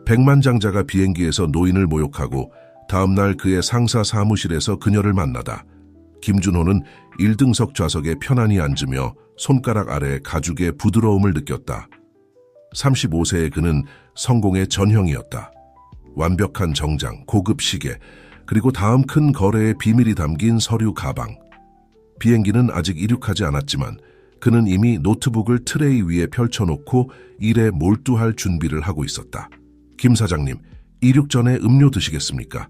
백만장자가 비행기에서 노인을 모욕하고 다음날 그의 상사 사무실에서 그녀를 만나다 김준호는 1등석 좌석에 편안히 앉으며 손가락 아래 가죽의 부드러움을 느꼈다. 35세의 그는 성공의 전형이었다. 완벽한 정장, 고급 시계, 그리고 다음 큰 거래의 비밀이 담긴 서류 가방. 비행기는 아직 이륙하지 않았지만 그는 이미 노트북을 트레이 위에 펼쳐놓고 일에 몰두할 준비를 하고 있었다. 김 사장님, 이륙 전에 음료 드시겠습니까?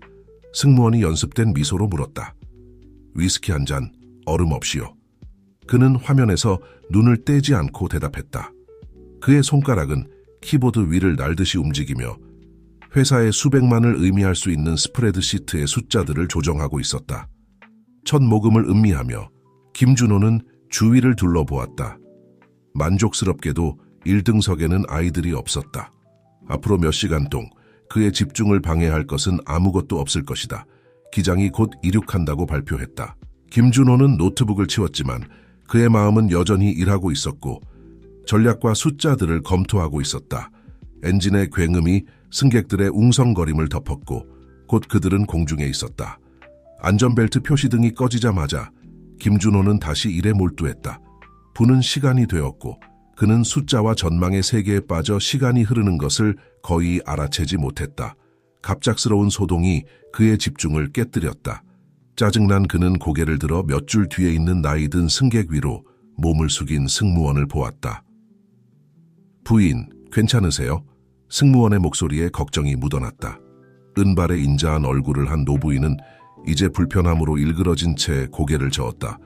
승무원이 연습된 미소로 물었다. 위스키 한 잔, 얼음 없이요. 그는 화면에서 눈을 떼지 않고 대답했다. 그의 손가락은 키보드 위를 날듯이 움직이며 회사의 수백만을 의미할 수 있는 스프레드시트의 숫자들을 조정하고 있었다. 첫 모금을 음미하며 김준호는 주위를 둘러보았다. 만족스럽게도 1등석에는 아이들이 없었다. 앞으로 몇 시간 동 그의 집중을 방해할 것은 아무것도 없을 것이다. 기장이 곧 이륙한다고 발표했다. 김준호는 노트북을 치웠지만 그의 마음은 여전히 일하고 있었고 전략과 숫자들을 검토하고 있었다. 엔진의 굉음이 승객들의 웅성거림을 덮었고 곧 그들은 공중에 있었다. 안전벨트 표시등이 꺼지자마자 김준호는 다시 일에 몰두했다. 부는 시간이 되었고 그는 숫자와 전망의 세계에 빠져 시간이 흐르는 것을 거의 알아채지 못했다. 갑작스러운 소동이 그의 집중을 깨뜨렸다. 짜증난 그는 고개를 들어 몇 줄 뒤에 있는 나이 든 승객 위로 몸을 숙인 승무원을 보았다. 부인, 괜찮으세요? 승무원의 목소리에 걱정이 묻어났다. 은발에 인자한 얼굴을 한 노부인은 이제 불편함으로 일그러진 채 고개를 저었다.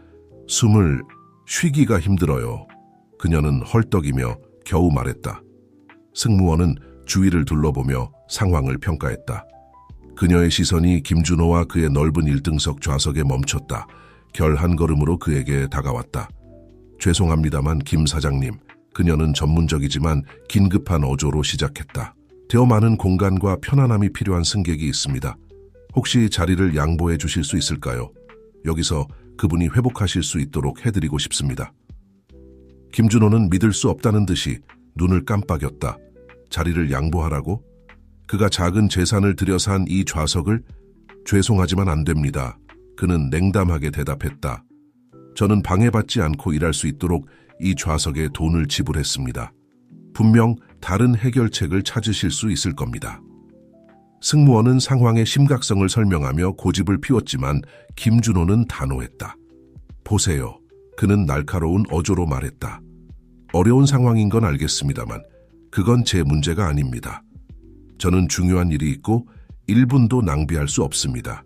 숨을 쉬기가 힘들어요. 그녀는 헐떡이며 겨우 말했다. 승무원은 주위를 둘러보며 상황을 평가했다. 그녀의 시선이 김준호와 그의 넓은 1등석 좌석에 멈췄다. 결 한 걸음으로 그에게 다가왔다. 죄송합니다만 김 사장님, 그녀는 전문적이지만 긴급한 어조로 시작했다. 더 많은 공간과 편안함이 필요한 승객이 있습니다. 혹시 자리를 양보해 주실 수 있을까요? 여기서 그분이 회복하실 수 있도록 해드리고 싶습니다. 김준호는 믿을 수 없다는 듯이 눈을 깜빡였다. 자리를 양보하라고? 그가 작은 재산을 들여 산 이 좌석을? 죄송하지만 안 됩니다. 그는 냉담하게 대답했다. 저는 방해받지 않고 일할 수 있도록 이 좌석에 돈을 지불했습니다. 분명 다른 해결책을 찾으실 수 있을 겁니다. 승무원은 상황의 심각성을 설명하며 고집을 피웠지만 김준호는 단호했다. 보세요. 그는 날카로운 어조로 말했다. 어려운 상황인 건 알겠습니다만 그건 제 문제가 아닙니다. 저는 중요한 일이 있고 1분도 낭비할 수 없습니다.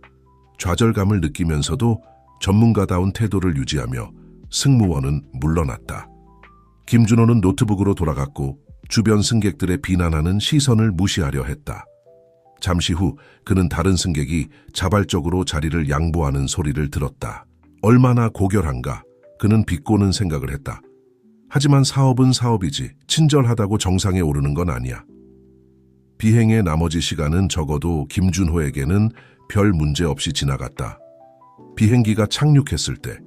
좌절감을 느끼면서도 전문가다운 태도를 유지하며 승무원은 물러났다. 김준호는 노트북으로 돌아갔고 주변 승객들의 비난하는 시선을 무시하려 했다. 잠시 후 그는 다른 승객이 자발적으로 자리를 양보하는 소리를 들었다. 얼마나 고결한가. 그는 비꼬는 생각을 했다. 하지만 사업은 사업이지 친절하다고 정상에 오르는 건 아니야. 비행의 나머지 시간은 적어도 김준호에게는 별 문제 없이 지나갔다. 비행기가 착륙했을 때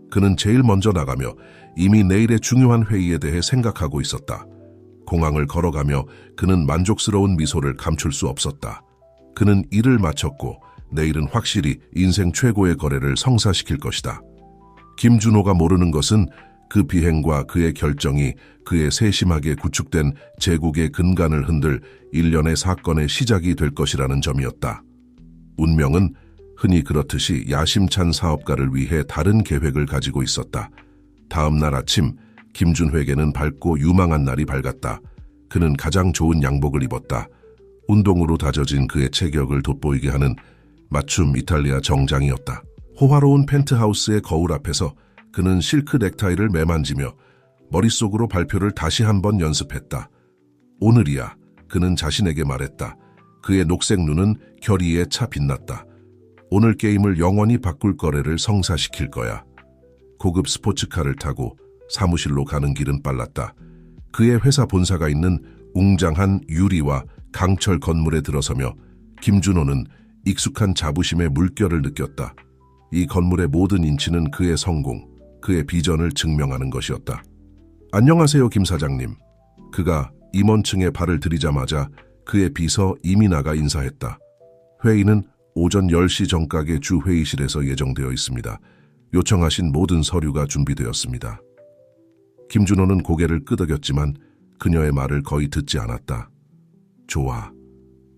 그는 제일 먼저 나가며 이미 내일의 중요한 회의에 대해 생각하고 있었다. 공항을 걸어가며 그는 만족스러운 미소를 감출 수 없었다. 그는 일을 마쳤고 내일은 확실히 인생 최고의 거래를 성사시킬 것이다. 김준호가 모르는 것은 그 비행과 그의 결정이 그의 세심하게 구축된 제국의 근간을 흔들 일련의 사건의 시작이 될 것이라는 점이었다. 운명은 흔히 그렇듯이 야심찬 사업가를 위해 다른 계획을 가지고 있었다. 다음 날 아침 김준호에게는 밝고 유망한 날이 밝았다. 그는 가장 좋은 양복을 입었다. 운동으로 다져진 그의 체격을 돋보이게 하는 맞춤 이탈리아 정장이었다. 호화로운 펜트하우스의 거울 앞에서 그는 실크 넥타이를 매만지며 머릿속으로 발표를 다시 한번 연습했다. 오늘이야, 그는 자신에게 말했다. 그의 녹색 눈은 결의에 차 빛났다. 오늘 게임을 영원히 바꿀 거래를 성사시킬 거야. 고급 스포츠카를 타고 사무실로 가는 길은 빨랐다. 그의 회사 본사가 있는 웅장한 유리와 강철 건물에 들어서며 김준호는 익숙한 자부심의 물결을 느꼈다. 이 건물의 모든 인치는 그의 성공, 그의 비전을 증명하는 것이었다. 안녕하세요, 김 사장님. 그가 임원층에 발을 들이자마자 그의 비서 이민아가 인사했다. 회의는 오전 10시 정각에 주 회의실에서 예정되어 있습니다. 요청하신 모든 서류가 준비되었습니다. 김준호는 고개를 끄덕였지만 그녀의 말을 거의 듣지 않았다. 좋아.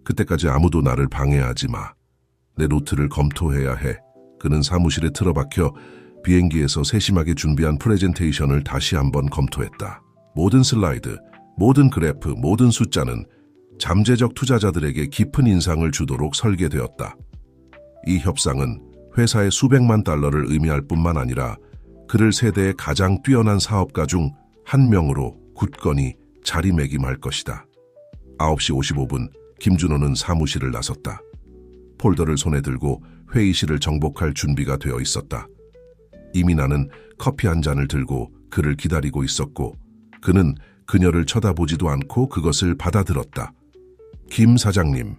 그때까지 아무도 나를 방해하지 마. 내 노트를 검토해야 해. 그는 사무실에 틀어박혀 비행기에서 세심하게 준비한 프레젠테이션을 다시 한번 검토했다. 모든 슬라이드, 모든 그래프, 모든 숫자는 잠재적 투자자들에게 깊은 인상을 주도록 설계되었다. 이 협상은 회사의 수백만 달러를 의미할 뿐만 아니라 그를 세대의 가장 뛰어난 사업가 중 한 명으로 굳건히 자리매김할 것이다. 9시 55분 김준호는 사무실을 나섰다. 폴더를 손에 들고 회의실을 정복할 준비가 되어 있었다. 이민아는 커피 한 잔을 들고 그를 기다리고 있었고 그는 그녀를 쳐다보지도 않고 그것을 받아들었다. 김 사장님,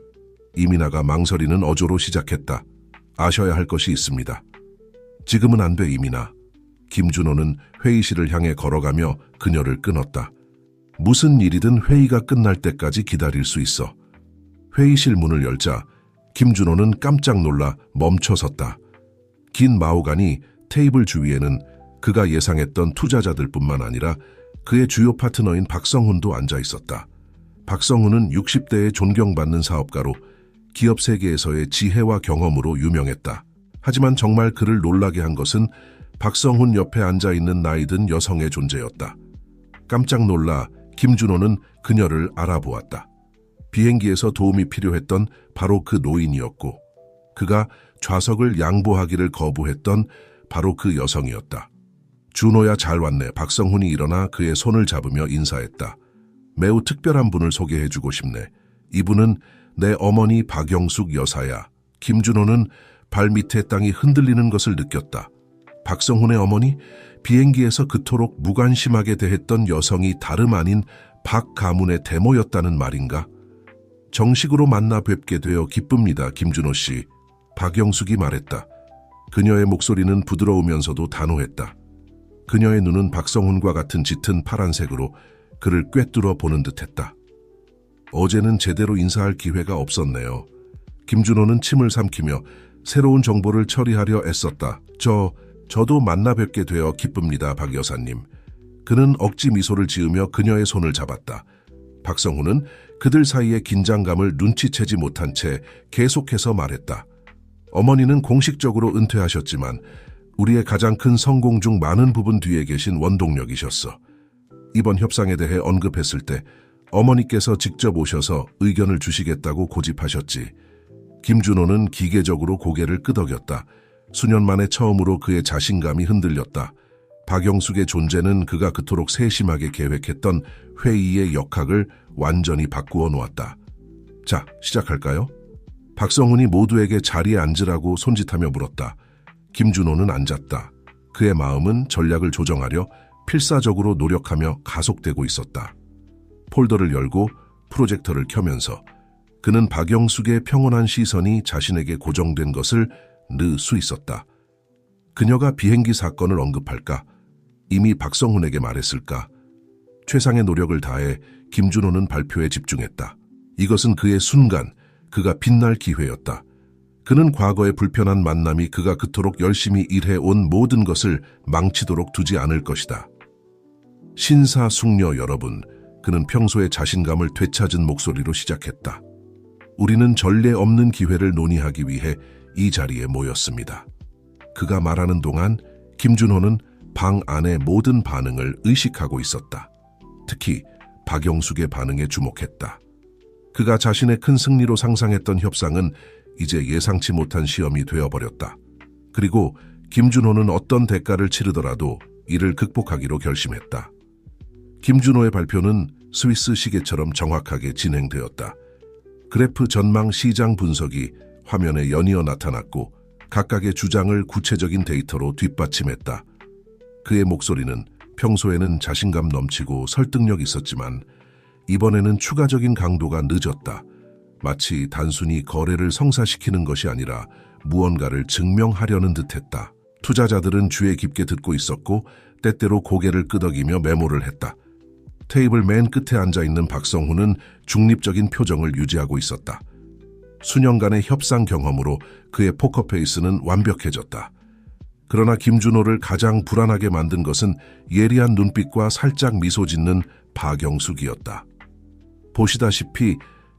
이민아가 망설이는 어조로 시작했다. 아셔야 할 것이 있습니다. 지금은 안 돼, 이민아. 김준호는 회의실을 향해 걸어가며 그녀를 끊었다. 무슨 일이든 회의가 끝날 때까지 기다릴 수 있어. 회의실 문을 열자 김준호는 깜짝 놀라 멈춰섰다. 긴 마호가니 테이블 주위에는 그가 예상했던 투자자들뿐만 아니라 그의 주요 파트너인 박성훈도 앉아 있었다. 박성훈은 60대의 존경받는 사업가로 기업 세계에서의 지혜와 경험으로 유명했다. 하지만 정말 그를 놀라게 한 것은 박성훈 옆에 앉아있는 나이든 여성의 존재였다. 깜짝 놀라 김준호는 그녀를 알아보았다. 비행기에서 도움이 필요했던 바로 그 노인이었고 그가 좌석을 양보하기를 거부했던 바로 그 여성이었다. 준호야, 잘 왔네. 박성훈이 일어나 그의 손을 잡으며 인사했다. 매우 특별한 분을 소개해주고 싶네. 이분은 내 어머니 박영숙 여사야. 김준호는 발밑에 땅이 흔들리는 것을 느꼈다. 박성훈의 어머니? 비행기에서 그토록 무관심하게 대했던 여성이 다름 아닌 박 가문의 대모였다는 말인가? 정식으로 만나 뵙게 되어 기쁩니다, 김준호 씨. 박영숙이 말했다. 그녀의 목소리는 부드러우면서도 단호했다. 그녀의 눈은 박성훈과 같은 짙은 파란색으로 그를 꿰뚫어 보는 듯했다. 어제는 제대로 인사할 기회가 없었네요. 김준호는 침을 삼키며 새로운 정보를 처리하려 애썼다. 저도 만나 뵙게 되어 기쁩니다, 박 여사님. 그는 억지 미소를 지으며 그녀의 손을 잡았다. 박성훈은 그들 사이의 긴장감을 눈치채지 못한 채 계속해서 말했다. 어머니는 공식적으로 은퇴하셨지만 우리의 가장 큰 성공 중 많은 부분 뒤에 계신 원동력이셨어. 이번 협상에 대해 언급했을 때 어머니께서 직접 오셔서 의견을 주시겠다고 고집하셨지. 김준호는 기계적으로 고개를 끄덕였다. 수년 만에 처음으로 그의 자신감이 흔들렸다. 박영숙의 존재는 그가 그토록 세심하게 계획했던 회의의 역학을 완전히 바꾸어 놓았다. 자, 시작할까요? 박성훈이 모두에게 자리에 앉으라고 손짓하며 물었다. 김준호는 앉았다. 그의 마음은 전략을 조정하려 필사적으로 노력하며 가속되고 있었다. 폴더를 열고 프로젝터를 켜면서 그는 박영숙의 평온한 시선이 자신에게 고정된 것을 느 수 있었다. 그녀가 비행기 사건을 언급할까? 이미 박성훈에게 말했을까? 최상의 노력을 다해 김준호는 발표에 집중했다. 이것은 그의 순간, 그가 빛날 기회였다. 그는 과거의 불편한 만남이 그가 그토록 열심히 일해온 모든 것을 망치도록 두지 않을 것이다. 신사숙녀 여러분, 그는 평소의 자신감을 되찾은 목소리로 시작했다. 우리는 전례 없는 기회를 논의하기 위해 이 자리에 모였습니다. 그가 말하는 동안 김준호는 방 안의 모든 반응을 의식하고 있었다. 특히 박영숙의 반응에 주목했다. 그가 자신의 큰 승리로 상상했던 협상은 이제 예상치 못한 시험이 되어버렸다. 그리고 김준호는 어떤 대가를 치르더라도 이를 극복하기로 결심했다. 김준호의 발표는 스위스 시계처럼 정확하게 진행되었다. 그래프 전망 시장 분석이 화면에 연이어 나타났고 각각의 주장을 구체적인 데이터로 뒷받침했다. 그의 목소리는 평소에는 자신감 넘치고 설득력 있었지만 이번에는 추가적인 강도가 늦었다. 마치 단순히 거래를 성사시키는 것이 아니라 무언가를 증명하려는 듯했다. 투자자들은 주의 깊게 듣고 있었고 때때로 고개를 끄덕이며 메모를 했다. 테이블 맨 끝에 앉아있는 박성훈은 중립적인 표정을 유지하고 있었다. 수년간의 협상 경험으로 그의 포커페이스는 완벽해졌다. 그러나 김준호를 가장 불안하게 만든 것은 예리한 눈빛과 살짝 미소 짓는 박영숙이었다. 보시다시피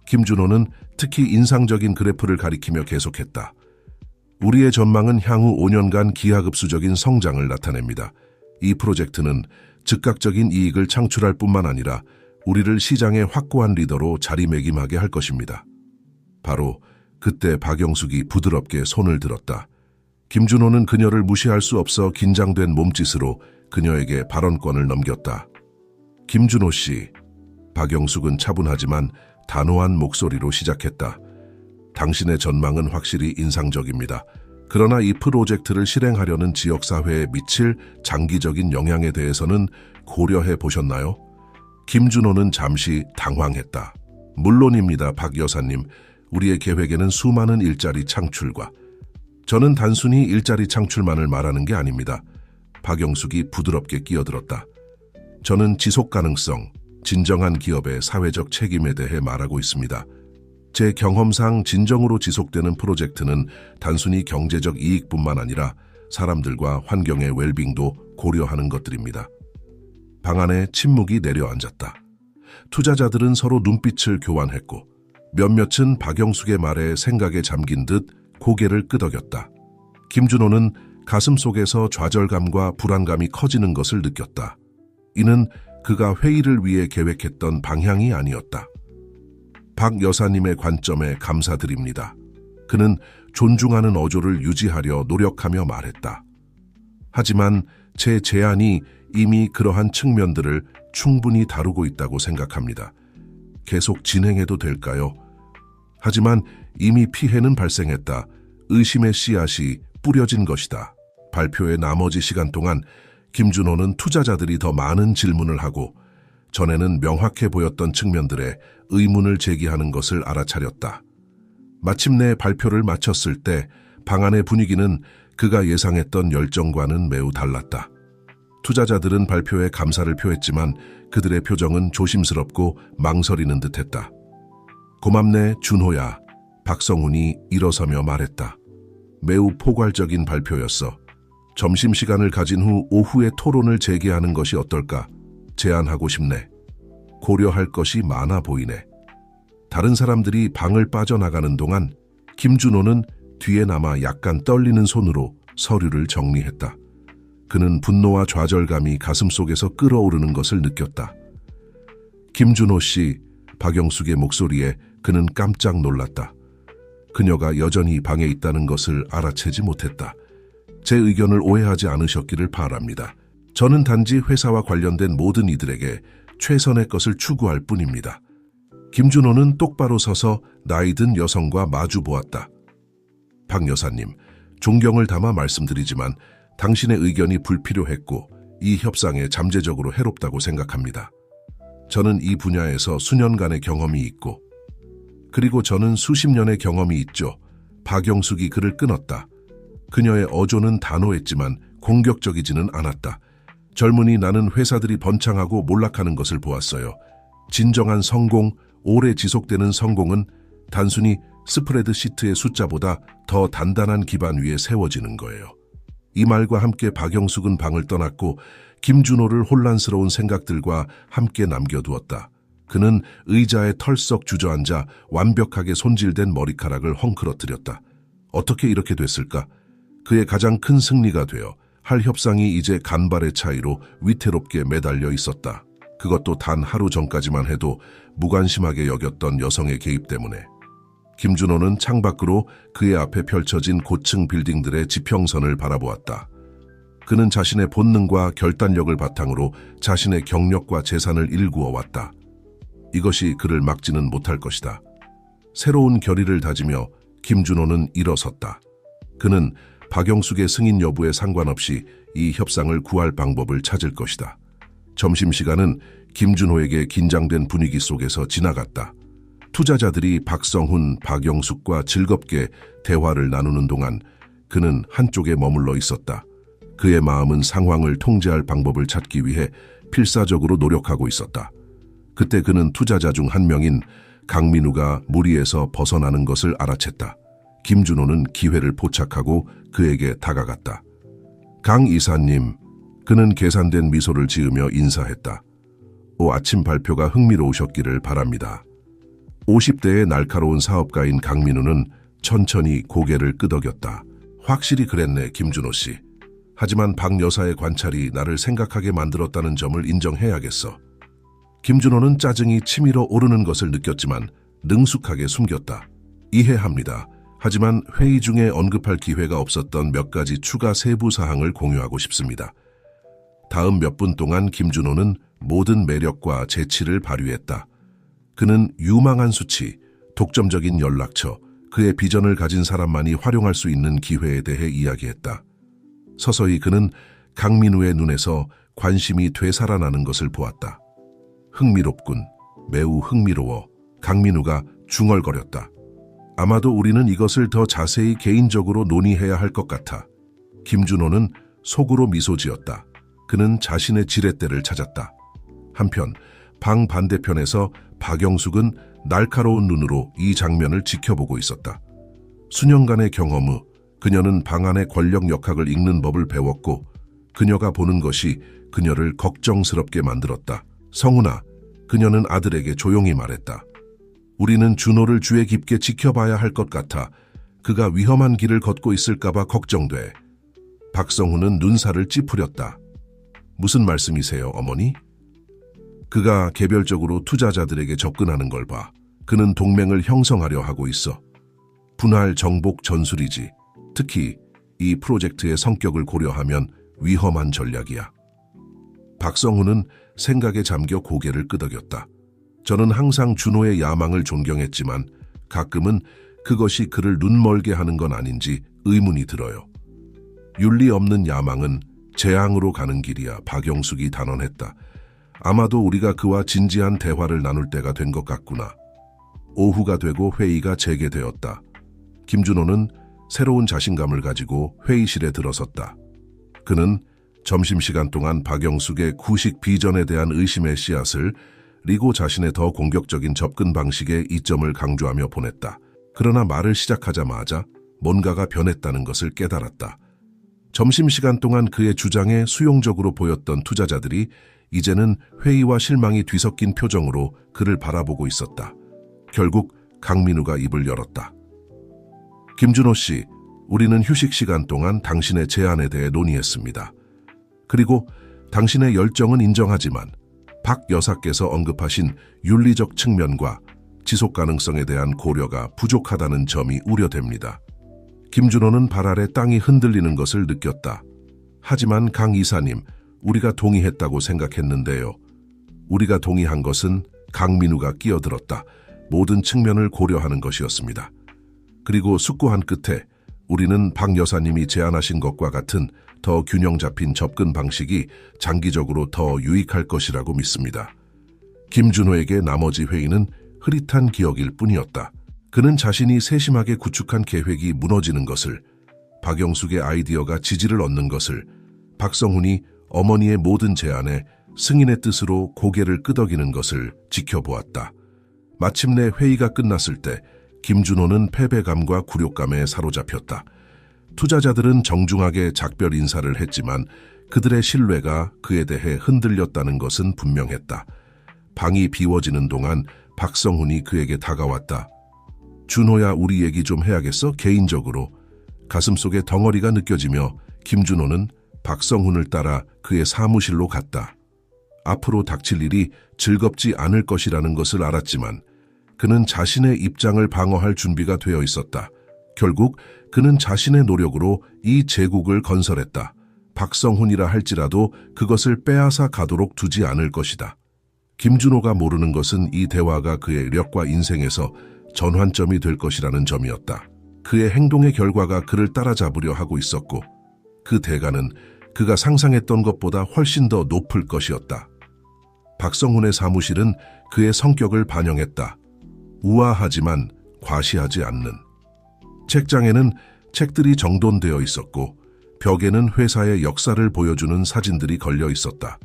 김준호는 특히 인상적인 그래프를 가리키며 계속했다. 우리의 전망은 향후 5년간 기하급수적인 성장을 나타냅니다. 이 프로젝트는 즉각적인 이익을 창출할 뿐만 아니라 우리를 시장의 확고한 리더로 자리매김하게 할 것입니다. 바로 그때 박영숙이 부드럽게 손을 들었다. 김준호는 그녀를 무시할 수 없어 긴장된 몸짓으로 그녀에게 발언권을 넘겼다. 김준호 씨, 박영숙은 차분하지만 단호한 목소리로 시작했다. 당신의 전망은 확실히 인상적입니다. 그러나 이 프로젝트를 실행하려는 지역사회에 미칠 장기적인 영향에 대해서는 고려해 보셨나요? 김준호는 잠시 당황했다. 물론입니다, 박 여사님. 우리의 계획에는 수많은 일자리 창출과 저는 단순히 일자리 창출만을 말하는 게 아닙니다. 박영숙이 부드럽게 끼어들었다. 저는 지속 가능성, 진정한 기업의 사회적 책임에 대해 말하고 있습니다. 제 경험상 진정으로 지속되는 프로젝트는 단순히 경제적 이익뿐만 아니라 사람들과 환경의 웰빙도 고려하는 것들입니다. 방 안에 침묵이 내려앉았다. 투자자들은 서로 눈빛을 교환했고 몇몇은 박영숙의 말에 생각에 잠긴 듯 고개를 끄덕였다. 김준호는 가슴속에서 좌절감과 불안감이 커지는 것을 느꼈다. 이는 그가 회의를 위해 계획했던 방향이 아니었다. 박 여사님의 관점에 감사드립니다. 그는 존중하는 어조를 유지하려 노력하며 말했다. 하지만 제 제안이 이미 그러한 측면들을 충분히 다루고 있다고 생각합니다. 계속 진행해도 될까요? 하지만 이미 피해는 발생했다. 의심의 씨앗이 뿌려진 것이다. 발표의 나머지 시간 동안 김준호는 투자자들이 더 많은 질문을 하고 전에는 명확해 보였던 측면들에 의문을 제기하는 것을 알아차렸다. 마침내 발표를 마쳤을 때 방 안의 분위기는 그가 예상했던 열정과는 매우 달랐다. 투자자들은 발표에 감사를 표했지만 그들의 표정은 조심스럽고 망설이는 듯했다. 고맙네, 준호야. 박성훈이 일어서며 말했다. 매우 포괄적인 발표였어. 점심시간을 가진 후 오후에 토론을 재개하는 것이 어떨까? 제안하고 싶네. 고려할 것이 많아 보이네. 다른 사람들이 방을 빠져나가는 동안 김준호는 뒤에 남아 약간 떨리는 손으로 서류를 정리했다. 그는 분노와 좌절감이 가슴속에서 끓어오르는 것을 느꼈다. 김준호 씨, 박영숙의 목소리에 그는 깜짝 놀랐다. 그녀가 여전히 방에 있다는 것을 알아채지 못했다. 제 의견을 오해하지 않으셨기를 바랍니다. 저는 단지 회사와 관련된 모든 이들에게 최선의 것을 추구할 뿐입니다. 김준호는 똑바로 서서 나이 든 여성과 마주 보았다. 박 여사님, 존경을 담아 말씀드리지만 당신의 의견이 불필요했고 이 협상에 잠재적으로 해롭다고 생각합니다. 저는 이 분야에서 수년간의 경험이 있고 그리고 저는 수십 년의 경험이 있죠. 박영숙이 그를 끊었다. 그녀의 어조는 단호했지만 공격적이지는 않았다. 젊은이 나는 회사들이 번창하고 몰락하는 것을 보았어요. 진정한 성공, 오래 지속되는 성공은 단순히 스프레드시트의 숫자보다 더 단단한 기반 위에 세워지는 거예요. 이 말과 함께 박영숙은 방을 떠났고 김준호를 혼란스러운 생각들과 함께 남겨두었다. 그는 의자에 털썩 주저앉아 완벽하게 손질된 머리카락을 헝클어뜨렸다. 어떻게 이렇게 됐을까? 그의 가장 큰 승리가 되어 할 협상이 이제 간발의 차이로 위태롭게 매달려 있었다. 그것도 단 하루 전까지만 해도 무관심하게 여겼던 여성의 개입 때문에. 김준호는 창밖으로 그의 앞에 펼쳐진 고층 빌딩들의 지평선을 바라보았다. 그는 자신의 본능과 결단력을 바탕으로 자신의 경력과 재산을 일구어 왔다. 이것이 그를 막지는 못할 것이다. 새로운 결의를 다지며 김준호는 일어섰다. 그는 박영숙의 승인 여부에 상관없이 이 협상을 구할 방법을 찾을 것이다. 점심시간은 김준호에게 긴장된 분위기 속에서 지나갔다. 투자자들이 박성훈, 박영숙과 즐겁게 대화를 나누는 동안 그는 한쪽에 머물러 있었다. 그의 마음은 상황을 통제할 방법을 찾기 위해 필사적으로 노력하고 있었다. 그때 그는 투자자 중 한 명인 강민우가 무리에서 벗어나는 것을 알아챘다. 김준호는 기회를 포착하고 그에게 다가갔다. 강 이사님, 그는 계산된 미소를 지으며 인사했다. 아침 발표가 흥미로우셨기를 바랍니다. 50대의 날카로운 사업가인 강민우는 천천히 고개를 끄덕였다. 확실히 그랬네, 김준호 씨. 하지만 박 여사의 관찰이 나를 생각하게 만들었다는 점을 인정해야겠어. 김준호는 짜증이 치밀어 오르는 것을 느꼈지만 능숙하게 숨겼다. 이해합니다. 하지만 회의 중에 언급할 기회가 없었던 몇 가지 추가 세부 사항을 공유하고 싶습니다. 다음 몇 분 동안 김준호는 모든 매력과 재치를 발휘했다. 그는 유망한 수치, 독점적인 연락처, 그의 비전을 가진 사람만이 활용할 수 있는 기회에 대해 이야기했다. 서서히 그는 강민우의 눈에서 관심이 되살아나는 것을 보았다. 흥미롭군. 매우 흥미로워. 강민우가 중얼거렸다. 아마도 우리는 이것을 더 자세히 개인적으로 논의해야 할 것 같아. 김준호는 속으로 미소 지었다. 그는 자신의 지렛대를 찾았다. 한편 방 반대편에서 박영숙은 날카로운 눈으로 이 장면을 지켜보고 있었다. 수년간의 경험 후 그녀는 방 안의 권력 역학을 읽는 법을 배웠고 그녀가 보는 것이 그녀를 걱정스럽게 만들었다. 성훈아, 그녀는 아들에게 조용히 말했다. 우리는 준호를 주의 깊게 지켜봐야 할 것 같아. 그가 위험한 길을 걷고 있을까봐 걱정돼. 박성훈은 눈살을 찌푸렸다. 무슨 말씀이세요, 어머니? 그가 개별적으로 투자자들에게 접근하는 걸 봐. 그는 동맹을 형성하려 하고 있어. 분할 정복 전술이지. 특히 이 프로젝트의 성격을 고려하면 위험한 전략이야. 박성훈은 생각에 잠겨 고개를 끄덕였다. 저는 항상 준호의 야망을 존경했지만 가끔은 그것이 그를 눈멀게 하는 건 아닌지 의문이 들어요. 윤리 없는 야망은 재앙으로 가는 길이야. 박영숙이 단언했다. 아마도 우리가 그와 진지한 대화를 나눌 때가 된 것 같구나. 오후가 되고 회의가 재개되었다. 김준호는 새로운 자신감을 가지고 회의실에 들어섰다. 그는 점심시간 동안 박영숙의 구식 비전에 대한 의심의 씨앗을 리고 자신의 더 공격적인 접근 방식에 이점을 강조하며 보냈다. 그러나 말을 시작하자마자 뭔가가 변했다는 것을 깨달았다. 점심시간 동안 그의 주장에 수용적으로 보였던 투자자들이 이제는 회의와 실망이 뒤섞인 표정으로 그를 바라보고 있었다. 결국 강민우가 입을 열었다. 김준호 씨, 우리는 휴식 시간 동안 당신의 제안에 대해 논의했습니다. 그리고 당신의 열정은 인정하지만 박 여사께서 언급하신 윤리적 측면과 지속 가능성에 대한 고려가 부족하다는 점이 우려됩니다. 김준호는 발 아래 땅이 흔들리는 것을 느꼈다. 하지만 강 이사님, 우리가 동의했다고 생각했는데요. 우리가 동의한 것은 강민우가 끼어들었다. 모든 측면을 고려하는 것이었습니다. 그리고 숙고한 끝에 우리는 박 여사님이 제안하신 것과 같은 더 균형 잡힌 접근 방식이 장기적으로 더 유익할 것이라고 믿습니다. 김준호에게 나머지 회의는 흐릿한 기억일 뿐이었다. 그는 자신이 세심하게 구축한 계획이 무너지는 것을, 박영숙의 아이디어가 지지를 얻는 것을, 박성훈이 어머니의 모든 제안에 승인의 뜻으로 고개를 끄덕이는 것을 지켜보았다. 마침내 회의가 끝났을 때 김준호는 패배감과 굴욕감에 사로잡혔다. 투자자들은 정중하게 작별 인사를 했지만 그들의 신뢰가 그에 대해 흔들렸다는 것은 분명했다. 방이 비워지는 동안 박성훈이 그에게 다가왔다. 준호야, 우리 얘기 좀 해야겠어? 개인적으로. 가슴속에 덩어리가 느껴지며 김준호는 박성훈을 따라 그의 사무실로 갔다. 앞으로 닥칠 일이 즐겁지 않을 것이라는 것을 알았지만 그는 자신의 입장을 방어할 준비가 되어 있었다. 결국 그는 자신의 노력으로 이 제국을 건설했다. 박성훈이라 할지라도 그것을 빼앗아 가도록 두지 않을 것이다. 김준호가 모르는 것은 이 대화가 그의 이력과 인생에서 전환점이 될 것이라는 점이었다. 그의 행동의 결과가 그를 따라잡으려 하고 있었고 그 대가는 그가 상상했던 것보다 훨씬 더 높을 것이었다. 박성훈의 사무실은 그의 성격을 반영했다. 우아하지만 과시하지 않는. 책장에는 책들이 정돈되어 있었고 벽에는 회사의 역사를 보여주는 사진들이 걸려 있었다.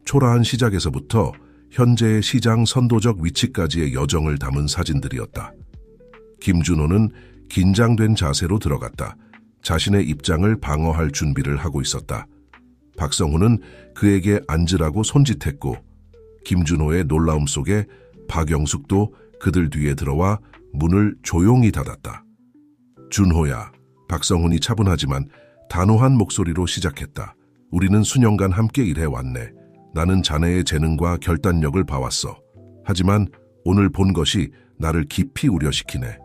초라한 시작에서부터 현재의 시장 선도적 위치까지의 여정을 담은 사진들이었다. 김준호는 긴장된 자세로 들어갔다. 자신의 입장을 방어할 준비를 하고 있었다. 박성훈은 그에게 앉으라고 손짓했고 김준호의 놀라움 속에 박영숙도 그들 뒤에 들어와 문을 조용히 닫았다. 준호야, 박성훈이 차분하지만 단호한 목소리로 시작했다. 우리는 수년간 함께 일해왔네. 나는 자네의 재능과 결단력을 봐왔어. 하지만 오늘 본 것이 나를 깊이 우려시키네.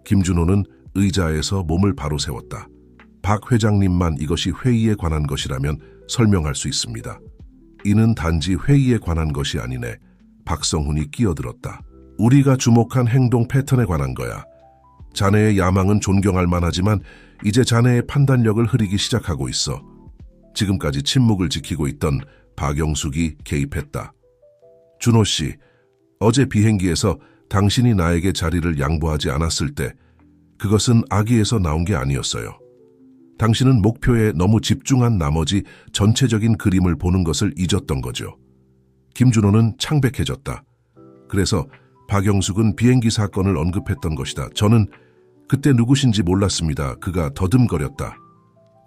김준호는 의자에서 몸을 바로 세웠다. 박 회장님만 이것이 회의에 관한 것이라면 설명할 수 있습니다. 이는 단지 회의에 관한 것이 아니네. 박성훈이 끼어들었다. 우리가 주목한 행동 패턴에 관한 거야. 자네의 야망은 존경할 만하지만 이제 자네의 판단력을 흐리기 시작하고 있어. 지금까지 침묵을 지키고 있던 박영숙이 개입했다. 준호 씨, 어제 비행기에서 당신이 나에게 자리를 양보하지 않았을 때 그것은 악의에서 나온 게 아니었어요. 당신은 목표에 너무 집중한 나머지 전체적인 그림을 보는 것을 잊었던 거죠. 김준호는 창백해졌다. 그래서 박영숙은 비행기 사건을 언급했던 것이다. 저는 그때 누구신지 몰랐습니다. 그가 더듬거렸다.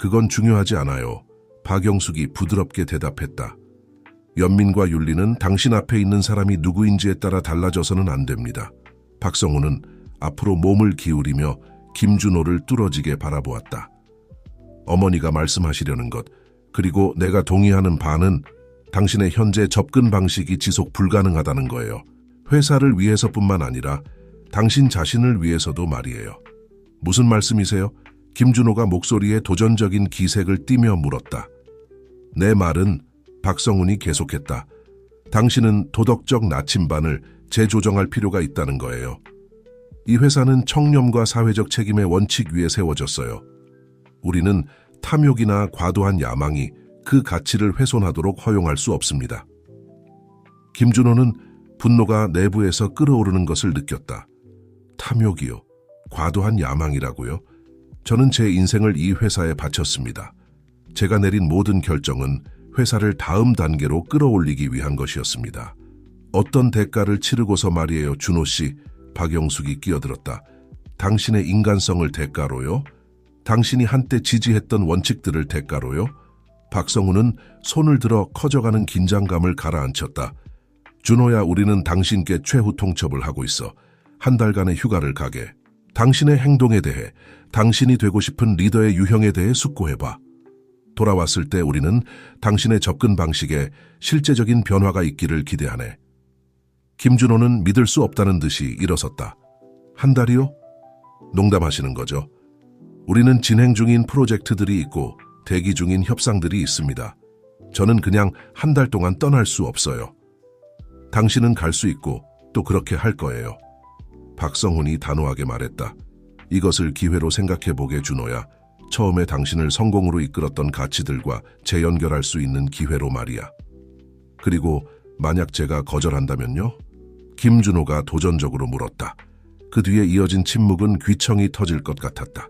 그건 중요하지 않아요. 박영숙이 부드럽게 대답했다. 연민과 윤리는 당신 앞에 있는 사람이 누구인지에 따라 달라져서는 안 됩니다. 박성훈은 앞으로 몸을 기울이며 김준호를 뚫어지게 바라보았다. 어머니가 말씀하시려는 것, 그리고 내가 동의하는 바는 당신의 현재 접근 방식이 지속 불가능하다는 거예요. 회사를 위해서뿐만 아니라 당신 자신을 위해서도 말이에요. 무슨 말씀이세요? 김준호가 목소리에 도전적인 기색을 띠며 물었다. 내 말은, 박성훈이 계속했다. 당신은 도덕적 나침반을 재조정할 필요가 있다는 거예요. 이 회사는 청렴과 사회적 책임의 원칙 위에 세워졌어요. 우리는 탐욕이나 과도한 야망이 그 가치를 훼손하도록 허용할 수 없습니다. 김준호는 분노가 내부에서 끓어오르는 것을 느꼈다. 탐욕이요? 과도한 야망이라고요? 저는 제 인생을 이 회사에 바쳤습니다. 제가 내린 모든 결정은 회사를 다음 단계로 끌어올리기 위한 것이었습니다. 어떤 대가를 치르고서 말이에요, 준호 씨. 박영숙이 끼어들었다. 당신의 인간성을 대가로요? 당신이 한때 지지했던 원칙들을 대가로요? 박성훈은 손을 들어 커져가는 긴장감을 가라앉혔다. 준호야, 우리는 당신께 최후 통첩을 하고 있어. 한 달간의 휴가를 가게. 당신의 행동에 대해, 당신이 되고 싶은 리더의 유형에 대해 숙고해봐. 돌아왔을 때 우리는 당신의 접근 방식에 실제적인 변화가 있기를 기대하네. 김준호는 믿을 수 없다는 듯이 일어섰다. 한 달이요? 농담하시는 거죠? 우리는 진행 중인 프로젝트들이 있고 대기 중인 협상들이 있습니다. 저는 그냥 한 달 동안 떠날 수 없어요. 당신은 갈 수 있고 또 그렇게 할 거예요. 박성훈이 단호하게 말했다. 이것을 기회로 생각해보게, 준호야. 처음에 당신을 성공으로 이끌었던 가치들과 재연결할 수 있는 기회로 말이야. 그리고 만약 제가 거절한다면요? 김준호가 도전적으로 물었다. 그 뒤에 이어진 침묵은 귀청이 터질 것 같았다.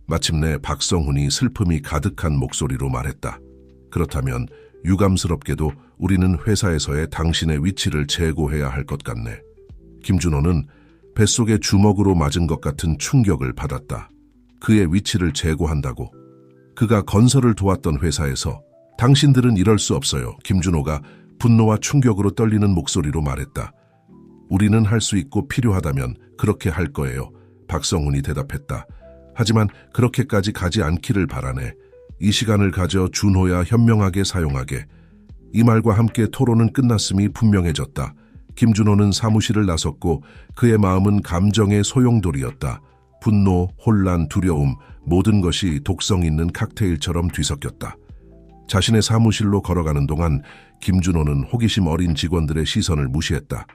마침내 박성훈이 슬픔이 가득한 목소리로 말했다. 그렇다면 유감스럽게도 우리는 회사에서의 당신의 위치를 재고해야 할 것 같네. 김준호는 뱃속에 주먹으로 맞은 것 같은 충격을 받았다. 그의 위치를 재고한다고. 그가 건설을 도왔던 회사에서 당신들은 이럴 수 없어요. 김준호가 분노와 충격으로 떨리는 목소리로 말했다. 우리는 할 수 있고 필요하다면 그렇게 할 거예요. 박성훈이 대답했다. 하지만 그렇게까지 가지 않기를 바라네. 이 시간을 가져 준호야 현명하게 사용하게. 이 말과 함께 토론은 끝났음이 분명해졌다. 김준호는 사무실을 나섰고 그의 마음은 감정의 소용돌이였다. 분노, 혼란, 두려움, 모든 것이 독성 있는 칵테일처럼 뒤섞였다. 자신의 사무실로 걸어가는 동안 김준호는 호기심 어린 직원들의 시선을 무시했다.